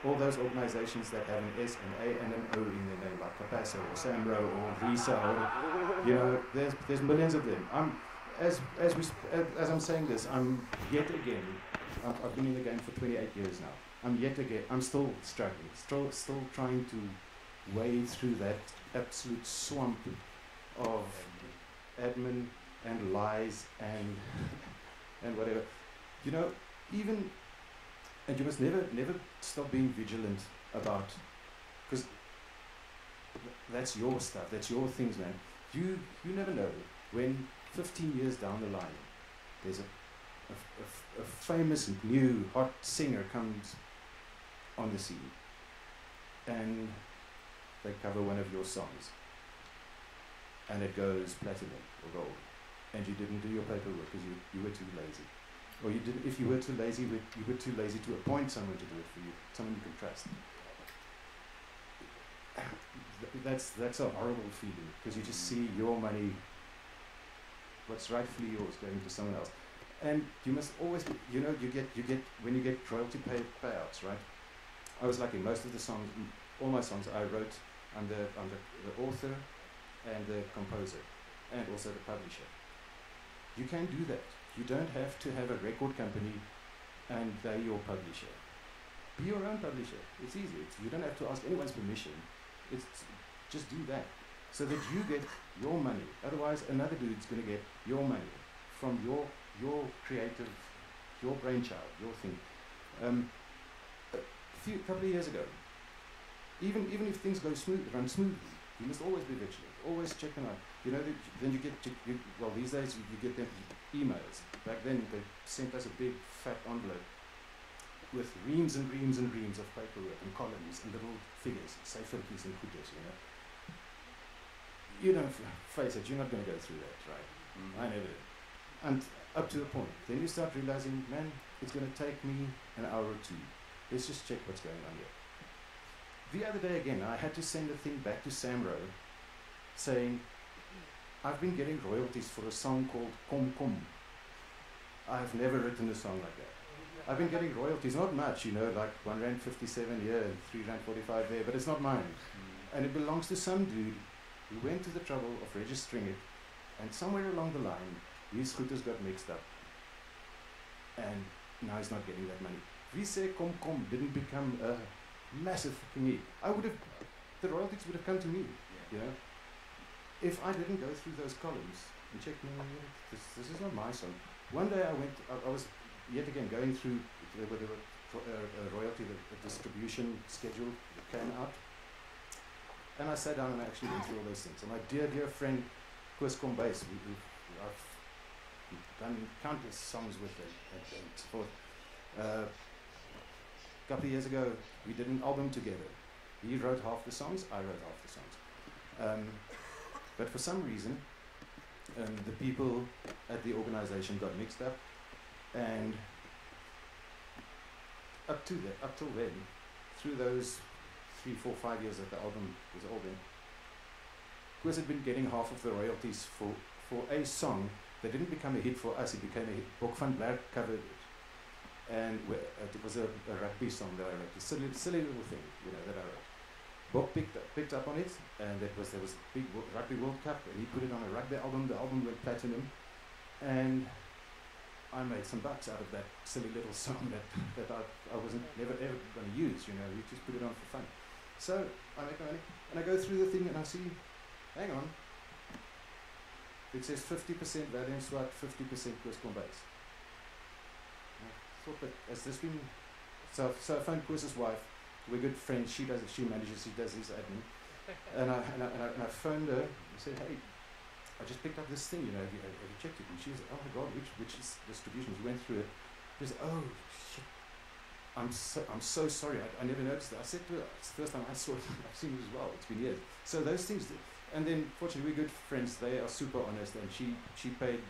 All those organizations that have an S, an A, and an O in their name, like Capasso or Samro or Risa, or, you know, there's millions of them. As I'm saying this, I'm yet again. I've been in the game for 28 years now. I'm still struggling, still trying to wade through that absolute swamp of admin and lies and whatever. You know, even. And you must never stop being vigilant about, because that's your stuff, that's your things, man. You never know when 15 years down the line, there's a famous new hot singer comes on the scene, and they cover one of your songs, and it goes platinum or gold, and you didn't do your paperwork because you were too lazy. Or you didn't. If you were too lazy, you were too lazy to appoint someone to do it for you, someone you can trust. That's a horrible feeling because you just see your money, what's rightfully yours, going to someone else, and you must always, you know, you get when you get royalty payouts, right? I was lucky. Most of the songs, all my songs, I wrote. I'm the author, and the composer, and also the publisher. You can do that. You don't have to have a record company and they're your publisher. Be your own publisher. It's easy. You don't have to ask anyone's permission. It's just do that so that you get your money. Otherwise, another dude's going to get your money from your creative, your brainchild, your thing. A couple of years ago, even if things run smoothly, you must always be vigilant. Always check them out. You know, then you get well, these days you get them emails. Back then they sent us a big fat envelope with reams and reams and reams of paperwork and columns and little figures, cijfertjies and goeders, you know. You don't face it, you're not going to go through that, right? I never did. And up to a point. Then you start realizing, man, it's going to take me an hour or two. Let's just check what's going on here. The other day again, I had to send a thing back to Samro saying, I've been getting royalties for a song called Kom Kom. I've never written a song like that. I've been getting royalties, not much, you know, like R1.57 here and R3.45 there, but it's not mine. And it belongs to some dude who went to the trouble of registering it, and somewhere along the line, his scooters got mixed up. And now he's not getting that money. Wie sê Kom Kom didn't become a massive fucking hit. The royalties would have come to me, you know. If I didn't go through those columns and check, no, this is not my song. One day I was yet again going through the royalty, the distribution schedule that came out. And I sat down and I actually went through all those things. And my dear, dear friend, Koos Kombuis, I've done countless songs with him and so forth. A couple of years ago, we did an album together. He wrote half the songs, I wrote half the songs. But for some reason, the people at the organization got mixed up, and up till then, through those 3, 4, 5 years that the album was all in, Koos had been getting half of the royalties for a song that didn't become a hit for us, it became a hit. Bok van Blerk covered it. And it was a rugby song that I wrote, a silly little thing, you know, that I wrote. Bob picked up on it, and there was a big Rugby World Cup, and he put it on a rugby album. The album went platinum, and I made some bucks out of that silly little song that I wasn't never ever going to use. You know, we just put it on for fun. So I make money, and I go through the thing, and I see, hang on, it says 50% Valiant Swat, 50% Koos Kombuis. I thought, but has this been? So I phoned Koos's wife. We're good friends. She does his admin, and I phoned her. I said, hey, I just picked up this thing. You know, have you checked it? And she was like, oh my God, which is distribution? She went through it. She was, oh shit, I'm so sorry. I never noticed that. I said to her, it's the first time I saw it. I've seen it as well. It's been years. So those things. And then, fortunately, we're good friends. They are super honest, and she paid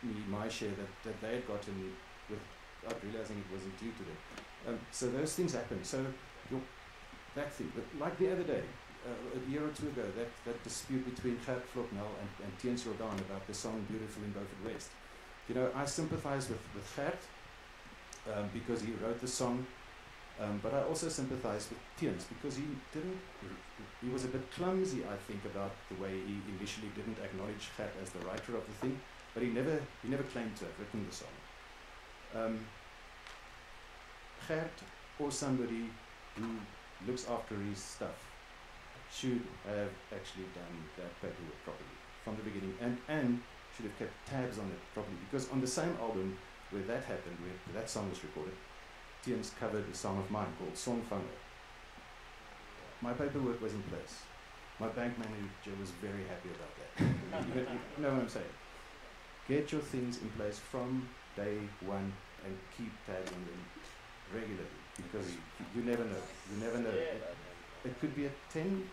me my share that they had gotten without realizing it wasn't due to them. So those things happen. So that thing, but like the other day, a year or two ago, that dispute between Gert Vloknel and Tiens Jordan about the song Beautiful in Beaufort West. You know, I sympathize with Gert because he wrote the song, but I also sympathize with Tiens because he was a bit clumsy, I think, about the way he initially didn't acknowledge Gert as the writer of the thing, but he never claimed to have written the song. Gert, or somebody who looks after his stuff, should have actually done that paperwork properly from the beginning, and should have kept tabs on it properly, because on the same album where that happened, where that song was recorded, Tiens covered a song of mine called Songwriters. My paperwork was in place. My bank manager was very happy about that. you know what I'm saying? Get your things in place from day one and keep tabs on them regularly, because you never know. You never know. It could be a 10,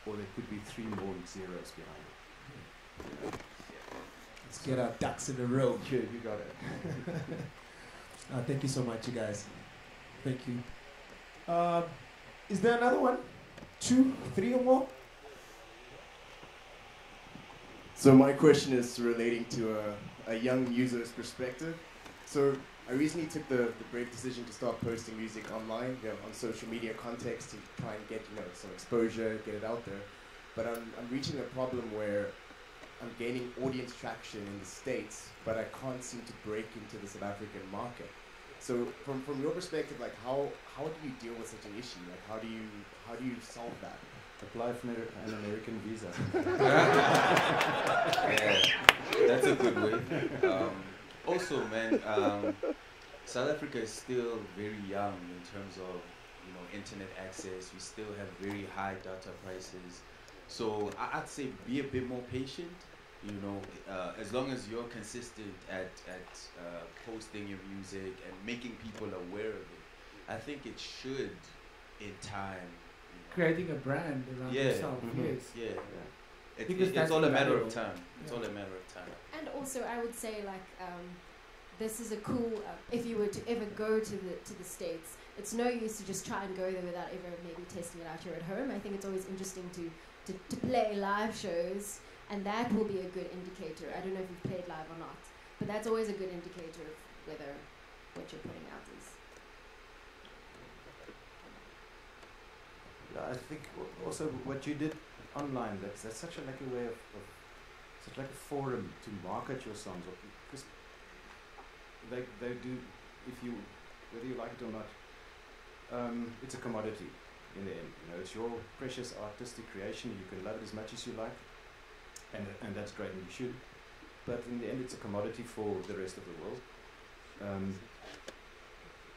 or there could be 3 more zeros behind it. You know? Let's get our ducks in a row. You got it. Thank you so much, you guys. Thank you. Is there another one? 2, 3 or more? So my question is relating to a young user's perspective. So I recently took the brave decision to start posting music online, on social media context, to try and get some exposure, get it out there. But I'm reaching a problem where I'm gaining audience traction in the States, but I can't seem to break into the South African market. So from your perspective, like how do you deal with such an issue? Like how do you solve that? Apply for an American visa. Yeah, that's a good way. Also, man, South Africa is still very young in terms of internet access. We still have very high data prices. So I'd say be a bit more patient. As long as you're consistent at posting your music and making people aware of it. I think it should, in time. Creating a brand around Yeah. yourself, yes. Yeah. Because It's that's all a matter of invaluable. time. It's all a matter of time. And also, I would say like this is a cool. If you were to ever go to the States, it's no use to just try and go there without ever maybe testing it out here at home. I think it's always interesting to play live shows, and that will be a good indicator. I don't know if you've played live or not, but that's always a good indicator of whether what you're putting out is. Yeah, I think also what you did online, that's such a lucky way of such like a forum to market your songs, because they do, if you, whether you like it or not, it's a commodity in the end. You know, it's your precious artistic creation. You can love it as much as you like, and that's great, and you should. But in the end, it's a commodity for the rest of the world.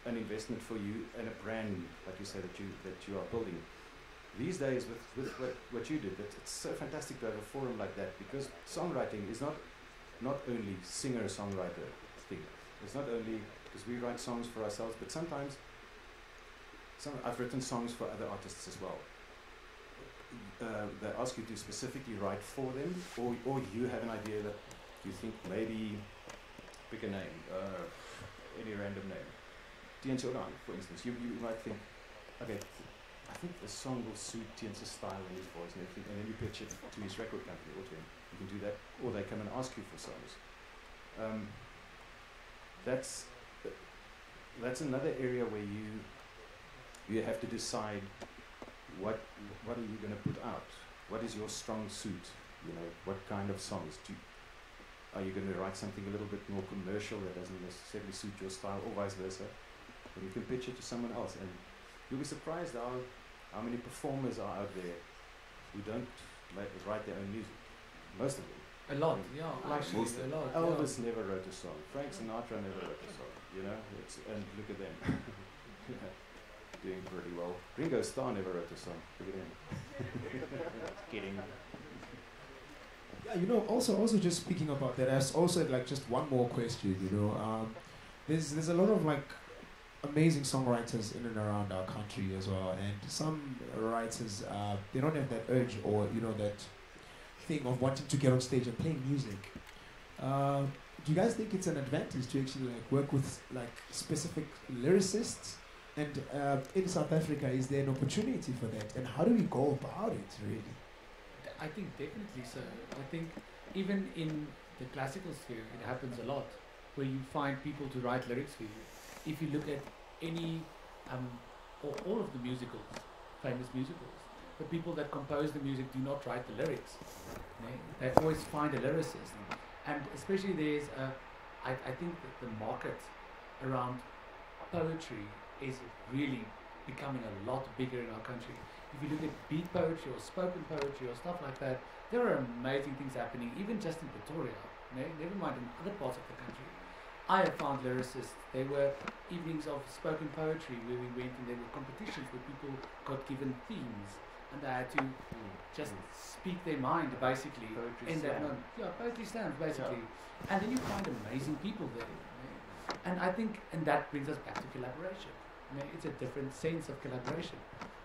An investment for you and a brand, like you say, that you are building. These days, with what you did, it's so fantastic to have a forum like that, because songwriting is not only singer-songwriter thing. It's not only because we write songs for ourselves, but sometimes I've written songs for other artists as well. They ask you to specifically write for them, or you have an idea that you think maybe, pick a name, any random name. Tien's Oran, for instance, you might think, okay, I think the song will suit Tien's style and his voice and everything, and then you pitch it to his record company or to him. You can do that, or they come and ask you for songs. That's another area where you have to decide what are you going to put out. What is your strong suit? You know, what kind of songs are you going to write something a little bit more commercial that doesn't necessarily suit your style, or vice versa? And you can pitch it to someone else, and you'll be surprised how many performers are out there who don't write their own music. Most of them. A lot, yeah. Actually, Most a of them. lot. Elvis never wrote a song. Frank Sinatra never wrote a song. You know, and look at them, doing pretty well. Ringo Starr never wrote a song. Look at him. Kidding. Yeah, you know, also just speaking about that, I also had like just one more question. You know, there's a lot of like amazing songwriters in and around our country as well, and some writers they don't have that urge, or you know, that thing of wanting to get on stage and play music. Do you guys think it's an advantage to actually like work with like specific lyricists? And in South Africa, is there an opportunity for that? And how do we go about it, really? I think definitely so. I think even in the classical sphere, it happens a lot, where you find people to write lyrics for you. If you look at any, or all of the musicals, famous musicals, the people that compose the music do not write the lyrics. They always find a lyricist. And especially there's I think that the market around poetry is really becoming a lot bigger in our country. If you look at beat poetry or spoken poetry or stuff like that, there are amazing things happening, even just in Pretoria, never mind in other parts of the country. I have found lyricists. There were evenings of spoken poetry where we went, and there were competitions where people got given themes and they had to just speak their mind, basically. Poetry in that slam. moment. Yeah, poetry slams, basically. And then you find amazing people there. And I think, and that brings us back to collaboration. It's a different sense of collaboration.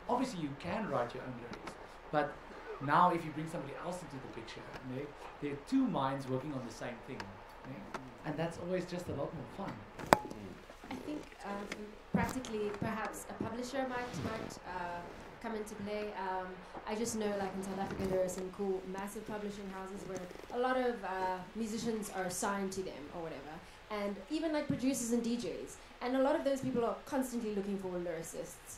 Obviously, you can write your own lyrics, but now if you bring somebody else into the picture, there are two minds working on the same thing. And that's always just a lot more fun. I think practically, perhaps a publisher might come into play. I just know, like in South Africa, there are some cool, massive publishing houses where a lot of musicians are signed to them or whatever, and even like producers and DJs. And a lot of those people are constantly looking for lyricists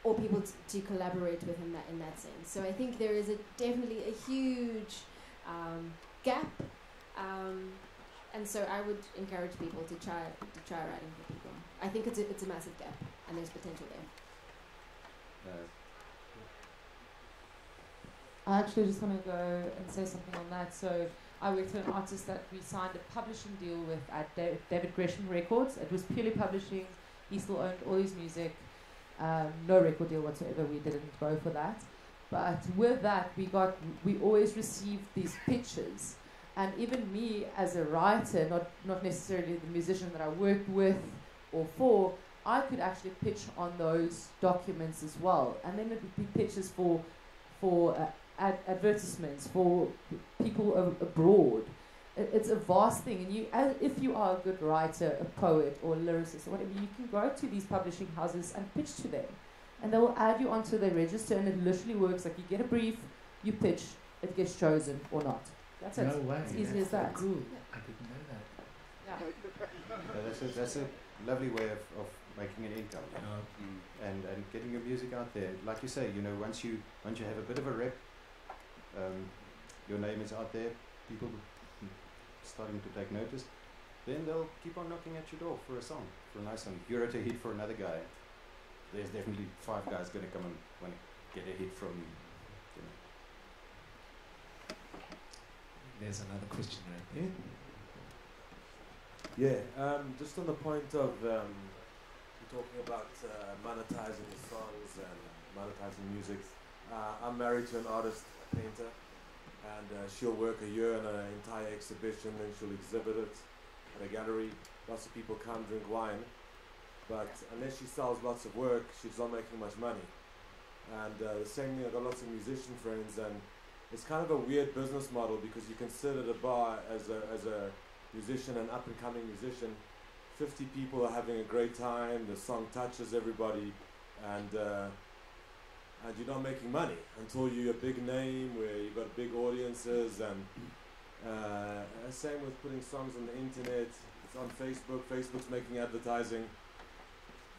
or people to collaborate with in that sense. So I think there is definitely a huge gap. And so I would encourage people to try writing for people. I think it's a massive gap, and there's potential there. I actually just want to go and say something on that. So I worked with an artist that we signed a publishing deal with at David Gresham Records. It was purely publishing. He still owned all his music. No record deal whatsoever. We didn't go for that. But with that, we always received these pitches. And even me as a writer, not necessarily the musician that I worked with or for, I could actually pitch on those documents as well, and then it would be pitches for advertisements for people abroad. It's a vast thing, and if you are a good writer, a poet, or a lyricist, or whatever, you can go to these publishing houses and pitch to them, and they will add you onto their register, and it literally works like you get a brief, you pitch, it gets chosen or not. That's it. No way. It's easy as that. Cool. I didn't know that. Yeah. That's a lovely way of making an income, and getting your music out there. Like you say, once you have a bit of a rep, your name is out there, people starting to take notice, then they'll keep on knocking at your door for a song, for a nice song. If you wrote a hit for another guy, there's definitely 5 guys going to come and want to get a hit from you. There's another question right there. Yeah, just on the point of you're talking about monetizing the songs and monetizing music. I'm married to an artist, a painter, and she'll work a year on an entire exhibition, then she'll exhibit it at a gallery. Lots of people come drink wine, but unless she sells lots of work, she's not making much money. And the same thing, I've got lots of musician friends, and it's kind of a weird business model because you can sit at a bar as a musician, an up-and-coming musician. 50 people are having a great time, the song touches everybody, and you're not making money until you're a big name where you've got big audiences, and same with putting songs on the internet. It's on Facebook, Facebook's making advertising.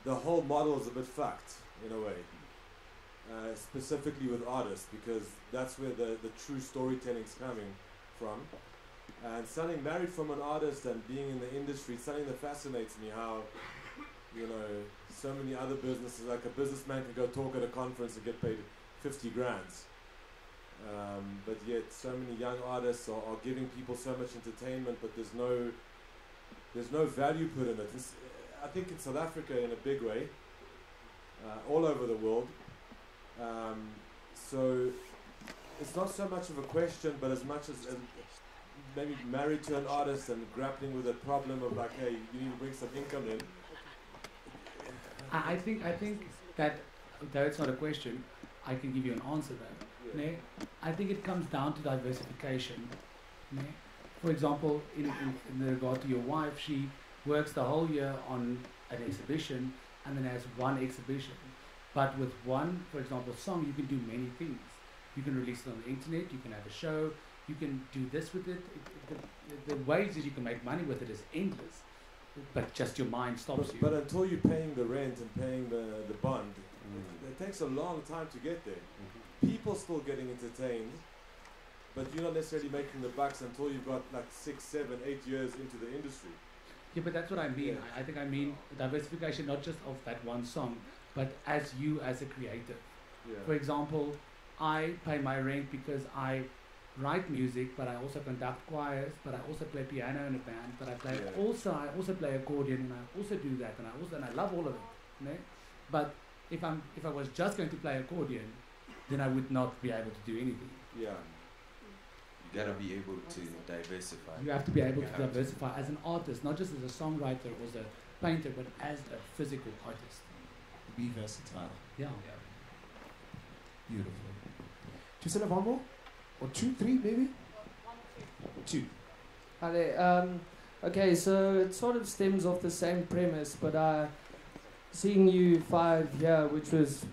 The whole model is a bit fucked in a way, specifically with artists, because that's where the true storytelling's coming from. And something married from an artist and being in the industry, something that fascinates me, how so many other businesses, like a businessman can go talk at a conference and get paid 50 grand. But yet so many young artists are giving people so much entertainment, but there's no value put in it. I think in South Africa in a big way, all over the world. So it's not so much of a question, but as much as maybe married to an artist and grappling with that problem of like, hey, you need to bring some income in. I think that, though it's not a question, I can give you an answer though. Yeah. I think it comes down to diversification. For example, in regard to your wife, she works the whole year on an exhibition and then has one exhibition. But with one, for example, song, you can do many things. You can release it on the internet, you can have a show, you can do this with it. The ways that you can make money with it is endless. But just your mind stops you. But until you're paying the rent and paying the bond, it takes a long time to get there. People still getting entertained, but you're not necessarily making the bucks until you've got like 6, 7, 8 years into the industry. Yeah, but that's what I mean. Yeah. I think I mean diversification, not just of that one song, but as you as a creative. Yeah. For example, I pay my rent because I write music, but I also conduct choirs, but I also play piano in a band, but I also play accordion, and I also do that, and I love all of it. But if I was just going to play accordion, then I would not be able to do anything. Yeah. You gotta be able to diversify. You have to be able to diversify as an artist, not just as a songwriter or as a painter, but as a physical artist. Be versatile. Yeah. Beautiful. Do you still have one more? Or 2, 3 maybe? 2. Hi there. Okay, so it sort of stems off the same premise, but seeing you 5 here, which was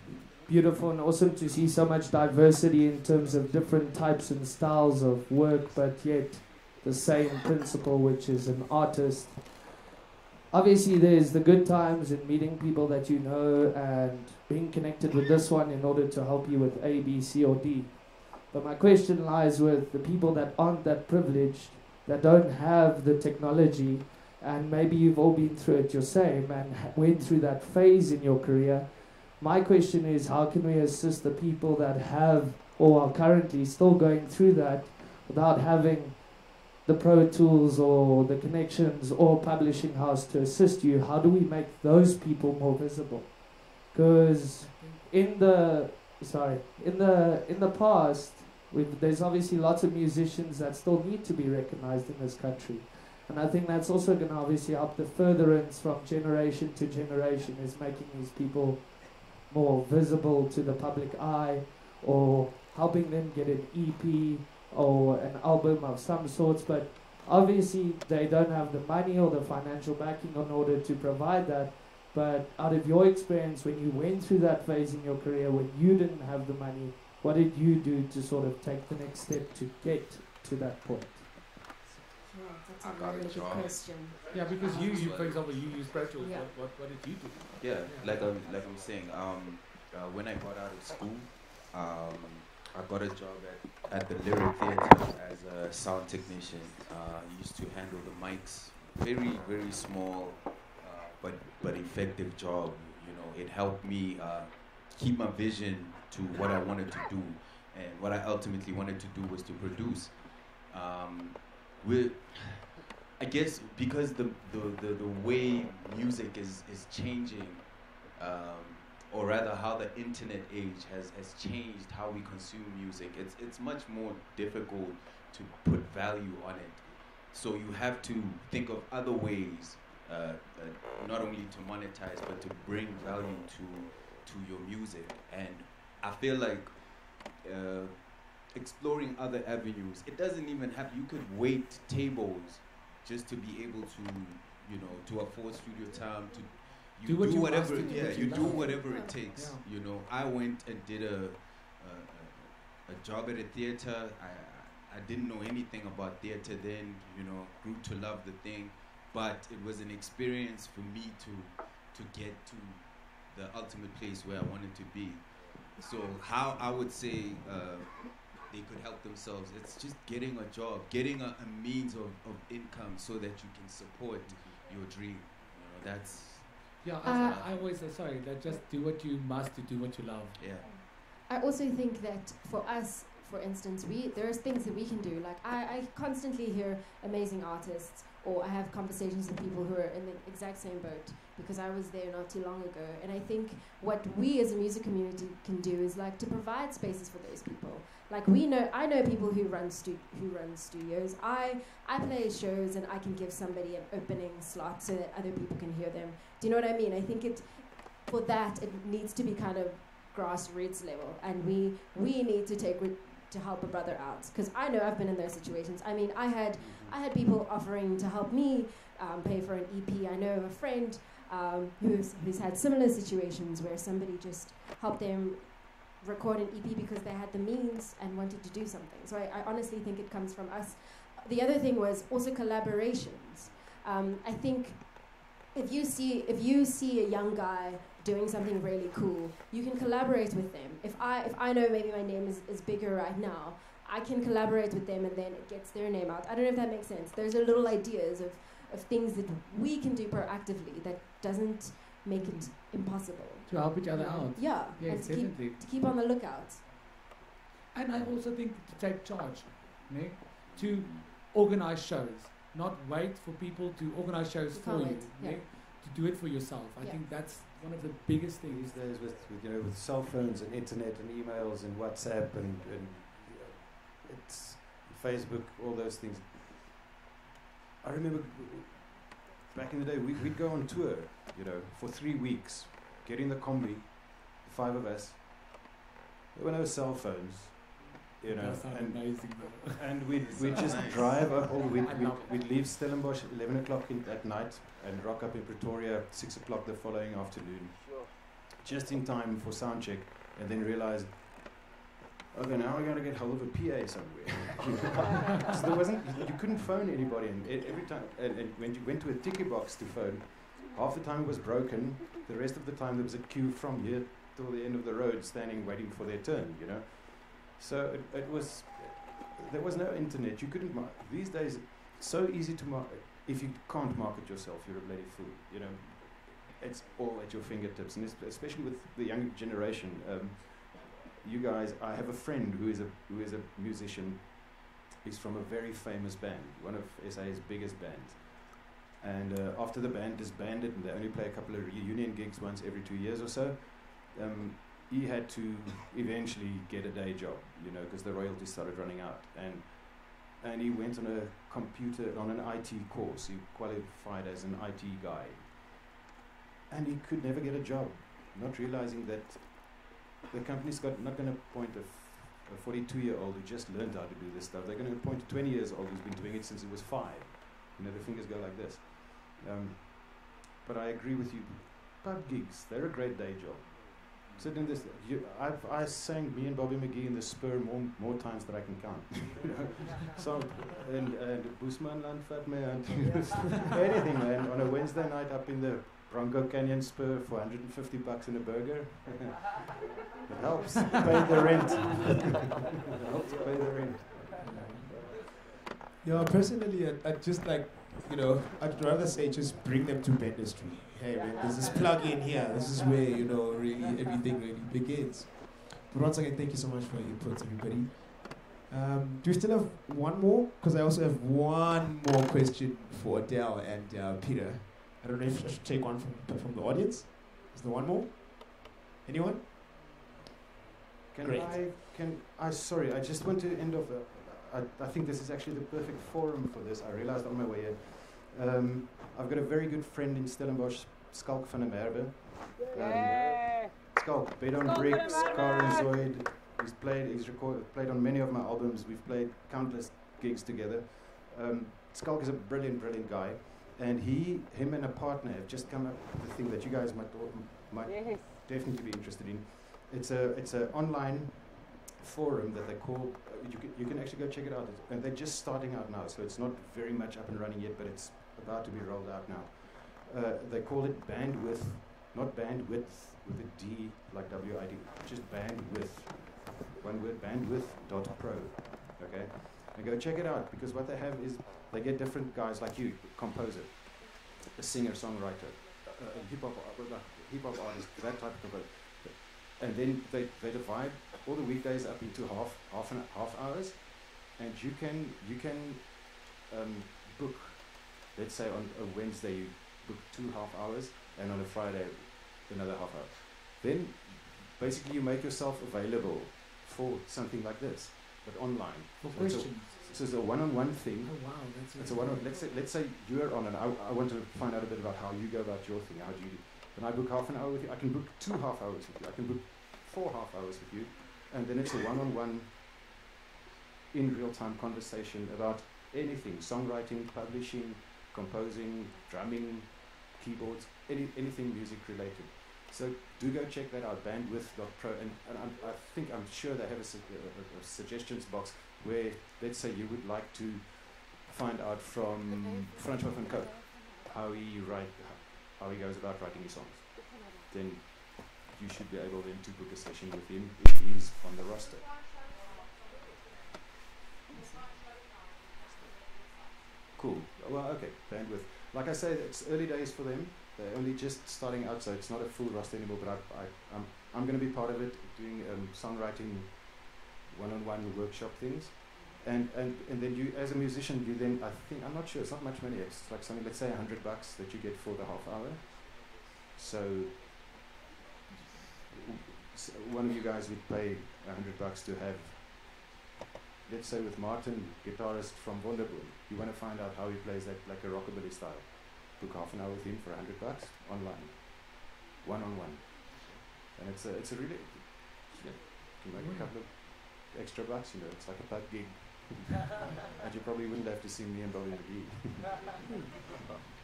beautiful and awesome to see so much diversity in terms of different types and styles of work, but yet the same principle, which is an artist. Obviously, there's the good times in meeting people that you know and being connected with this one in order to help you with A, B, C, or D. But my question lies with the people that aren't that privileged, that don't have the technology, and maybe you've all been through it yourself and went through that phase in your career. My question is, how can we assist the people that have or are currently still going through that without having the Pro Tools or the connections or publishing house to assist you? How do we make those people more visible? Because in the past, there's obviously lots of musicians that still need to be recognized in this country. And I think that's also going to obviously help the furtherance from generation to generation, is making these people more visible to the public eye, or helping them get an EP or an album of some sorts. But obviously they don't have the money or the financial backing in order to provide that. But out of your experience, when you went through that phase in your career when you didn't have the money, what did you do to sort of take the next step to get to that point? Yeah, that's I a got very a good job. question. Yeah, because you, for example, you use Pro Tools. Yeah. What did you do? Yeah, like I'm saying, when I got out of school, I got a job at the Lyric Theatre as a sound technician. Used to handle the mics. Very small, but effective job. You know, it helped me keep my vision to what I wanted to do, and what I ultimately wanted to do was to produce. I guess because the way music is changing, or rather how the internet age has changed how we consume music, it's much more difficult to put value on it. So you have to think of other ways, not only to monetize, but to bring value to your music. And I feel like exploring other avenues, it doesn't even have, you could wait tables just to be able to, you know, to afford studio time, to you do whatever, you do whatever it takes. You know, I went and did a job at a theater. I didn't know anything about theater then, you know, grew to love the thing, but it was an experience for me to get to the ultimate place where I wanted to be. So how I would say they could help themselves, it's just getting a job, getting a means of income so that you can support your dream. You know, that's... Yeah, I always say, sorry, that just do what you must to do what you love. Yeah. I also think that for us, for instance, there's things that we can do. Like I constantly hear amazing artists, or I have conversations with people who are in the exact same boat, because I was there not too long ago. And I think what we as a music community can do is like to provide spaces for those people. Like I know people who run studios. I play shows and I can give somebody an opening slot so that other people can hear them. Do you know what I mean? I think it needs to be kind of grassroots level, and we need to to help a brother out, because I know I've been in those situations. I mean, I had people offering to help me pay for an EP. I know a friend who's had similar situations where somebody just helped them record an EP because they had the means and wanted to do something. So I honestly think it comes from us. The other thing was also collaborations. I think if you see a young guy doing something really cool, you can collaborate with them. If I know maybe my name is bigger right now, I can collaborate with them and then it gets their name out. I don't know if that makes sense. There's a little ideas of things that we can do proactively that doesn't make it impossible. To help each other out. Yeah, yes, and definitely. to keep on the lookout. And I also think to take charge, Nick, to organize shows, not wait for people to organize shows for you, Nick, to do it for yourself. I think that's one of the biggest things. These days with cell phones and internet and emails and WhatsApp and it's Facebook, all those things. I remember back in the day, we'd go on tour, for 3 weeks, get in the combi, 5 of us. There were no cell phones, and we'd just drive up. We'd leave Stellenbosch at 11 o'clock at night and rock up in Pretoria 6 o'clock the following afternoon, just in time for sound check, and then realized, okay, now I gotta get hold of a PA somewhere. So there wasn't, you couldn't phone anybody, and every time, and when you went to a ticket box to phone, half the time it was broken. The rest of the time there was a queue from here till the end of the road, standing waiting for their turn. So it was, there was no internet. You couldn't these days. It's so easy to market. If you can't market yourself, you're a bloody fool. It's all at your fingertips, and especially with the younger generation. You guys, I have a friend who is a musician. He's from a very famous band, one of SA's biggest bands. And after the band disbanded, and they only play a couple of reunion gigs once every 2 years or so, he had to eventually get a day job, because the royalties started running out. And and he went on an IT course. He qualified as an IT guy, and he could never get a job, not realizing that the company's not going to appoint a 42-year-old who just learned how to do this stuff. They're going to appoint a 20 years old who's been doing it since he was 5. You know, the fingers go like this. But I agree with you. Pub gigs, they're a great day job. Sitting in this, I sang me and Bobby McGee in the Spur more times than I can count. You know? So, and Boesman Land Fat Man, anything, man. On a Wednesday night up in the Bronco Canyon Spur for $150 in a burger. It helps pay the rent. It helps pay the rent. Yeah, personally, I'd just like, you know, I'd rather say just bring them to Bandustry. Hey man, there's this plug in here. This is where, you know, really everything really begins. But once again, thank you so much for your input, everybody. Do we still have one more? Because I also have one more question for Adele and Peter. I don't know if I should take one from the audience. Is there one more? Anyone? Sorry, I just want to end off. I think this is actually the perfect forum for this. I realized on my way here. I've got a very good friend in Stellenbosch, Skalk van der Merwe. Skalk, Bed on Bricks, Car and Zoid. He's played on many of my albums. We've played countless gigs together. Skalk is a brilliant, brilliant guy. And him and a partner have just come up with a thing that you guys might definitely be interested in. It's an online forum that they call. You can actually go check it out. And they're just starting out now, so it's not very much up and running yet, but it's about to be rolled out now. They call it Bandwidth, not bandwidth with a D like WID, just bandwidth. One word, bandwidth.pro. Okay, and go check it out, because what they have is they get different guys like you, composer, a singer, songwriter, a hip hop artist, that type of composer, and then they divide all the weekdays up into half hours, and you can book. Let's say on a Wednesday you book 2 half hours, and on a Friday another half hour. Then basically you make yourself available for something like this, but online. For questions. So it's a one-on-one thing. Oh wow, that's it's a one. Let's say you're on, and I want to find out a bit about how you go about your thing. How do you do? When I book half an hour with you, I can book 2 half hours with you. I can book 4 half hours with you, and then it's a one-on-one, in real-time conversation about anything: songwriting, publishing, composing, drumming, keyboards, anything music related. So do go check that out, bandwidth.pro, and I'm sure they have a suggestions box where, let's say you would like to find out from Francois van Cope how he goes about writing his songs. Then you should be able then to book a session with him if he's on the roster. Cool. Well, okay, bandwidth. Like I say, it's early days for them. They're only just starting out, so it's not a full roster anymore. But I'm going to be part of it, doing songwriting, one-on-one workshop things, and then you, as a musician, you then, I'm not sure, it's not much money. It's like something, let's say $100 that you get for the half hour. So one of you guys would pay $100 to have. Let's say with Martin, guitarist from Wonderboom, you want to find out how he plays that like a rockabilly style. Book half an hour with him for $100 online, one-on-one, and it's a really, you can make a couple of extra bucks. You know, it's like a pub gig, and you probably wouldn't have to see me and Bobby McGee.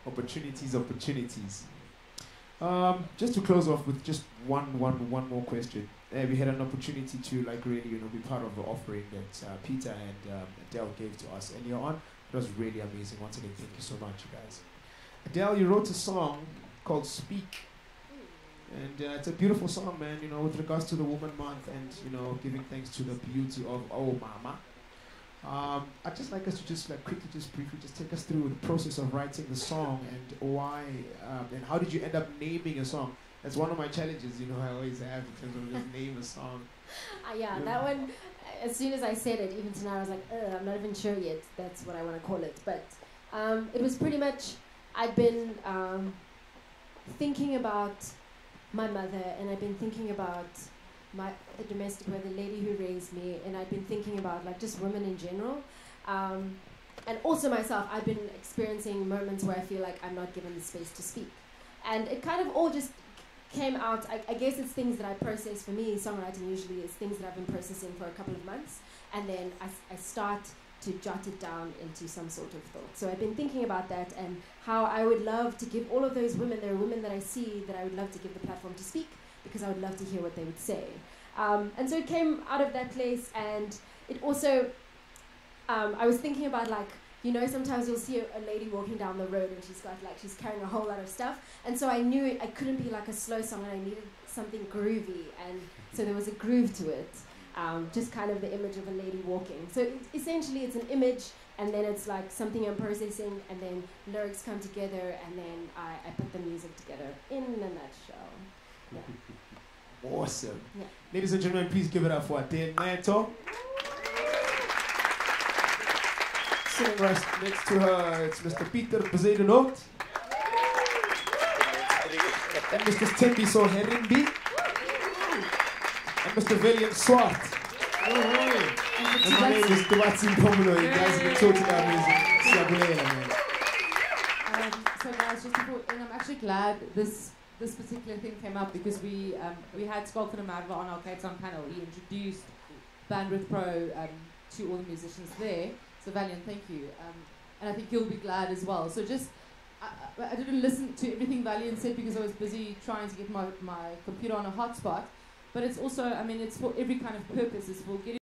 Opportunities. Just to close off with just one more question. We had an opportunity to really, be part of the offering that Peter and Adele gave to us earlier on. It was really amazing. Once again, thank you so much, you guys. Adele, you wrote a song called Speak. And it's a beautiful song, man, with regards to the Woman Month and, giving thanks to the beauty of Oh Mama. I'd just like us to just briefly take us through the process of writing the song and why, and how did you end up naming a song? That's one of my challenges, I always have in terms of just name a song. That one, as soon as I said it, even tonight, I was like, I'm not even sure yet that's what I want to call it. But it was pretty much, I'd been thinking about my mother, and I'd been thinking about the domestic worker, the lady who raised me, and I'd been thinking about just women in general. And also myself, I've been experiencing moments where I feel like I'm not given the space to speak. And it kind of all just came out, I guess it's things that I process. For me, songwriting usually is things that I've been processing for a couple of months, and then I start to jot it down into some sort of thought. So I've been thinking about that and how I would love to give all of those women, there are women that I see that I would love to give the platform to speak, because I would love to hear what they would say. And so it came out of that place, and it also, I was thinking about, like, you know, sometimes you'll see a lady walking down the road and she's carrying a whole lot of stuff. And so I knew I couldn't be like a slow song, and I needed something groovy. And so there was a groove to it, just kind of the image of a lady walking. So essentially it's an image, and then it's like something I'm processing, and then lyrics come together, and then I put the music together in a nutshell. Yeah. Awesome. Yeah. Ladies and gentlemen, please give it up for Adele Manto. Sitting right next to her, it's Mr. Peter Bezuidenhout. And Mr. Thembiso Herimbi. And Mr. William Swart. And my name is Duatsi Pomulo. You guys have been talking about music. Siyabulela, man. So guys, just before, and I'm actually glad this particular thing came up, because we had Skolton and Marva on our Cape Town panel. He introduced Bandwidth Pro to all the musicians there. So Valiant, thank you. And I think you'll be glad as well. So just, I didn't listen to everything Valiant said because I was busy trying to get my computer on a hotspot. But it's also, I mean, it's for every kind of purpose. It's for getting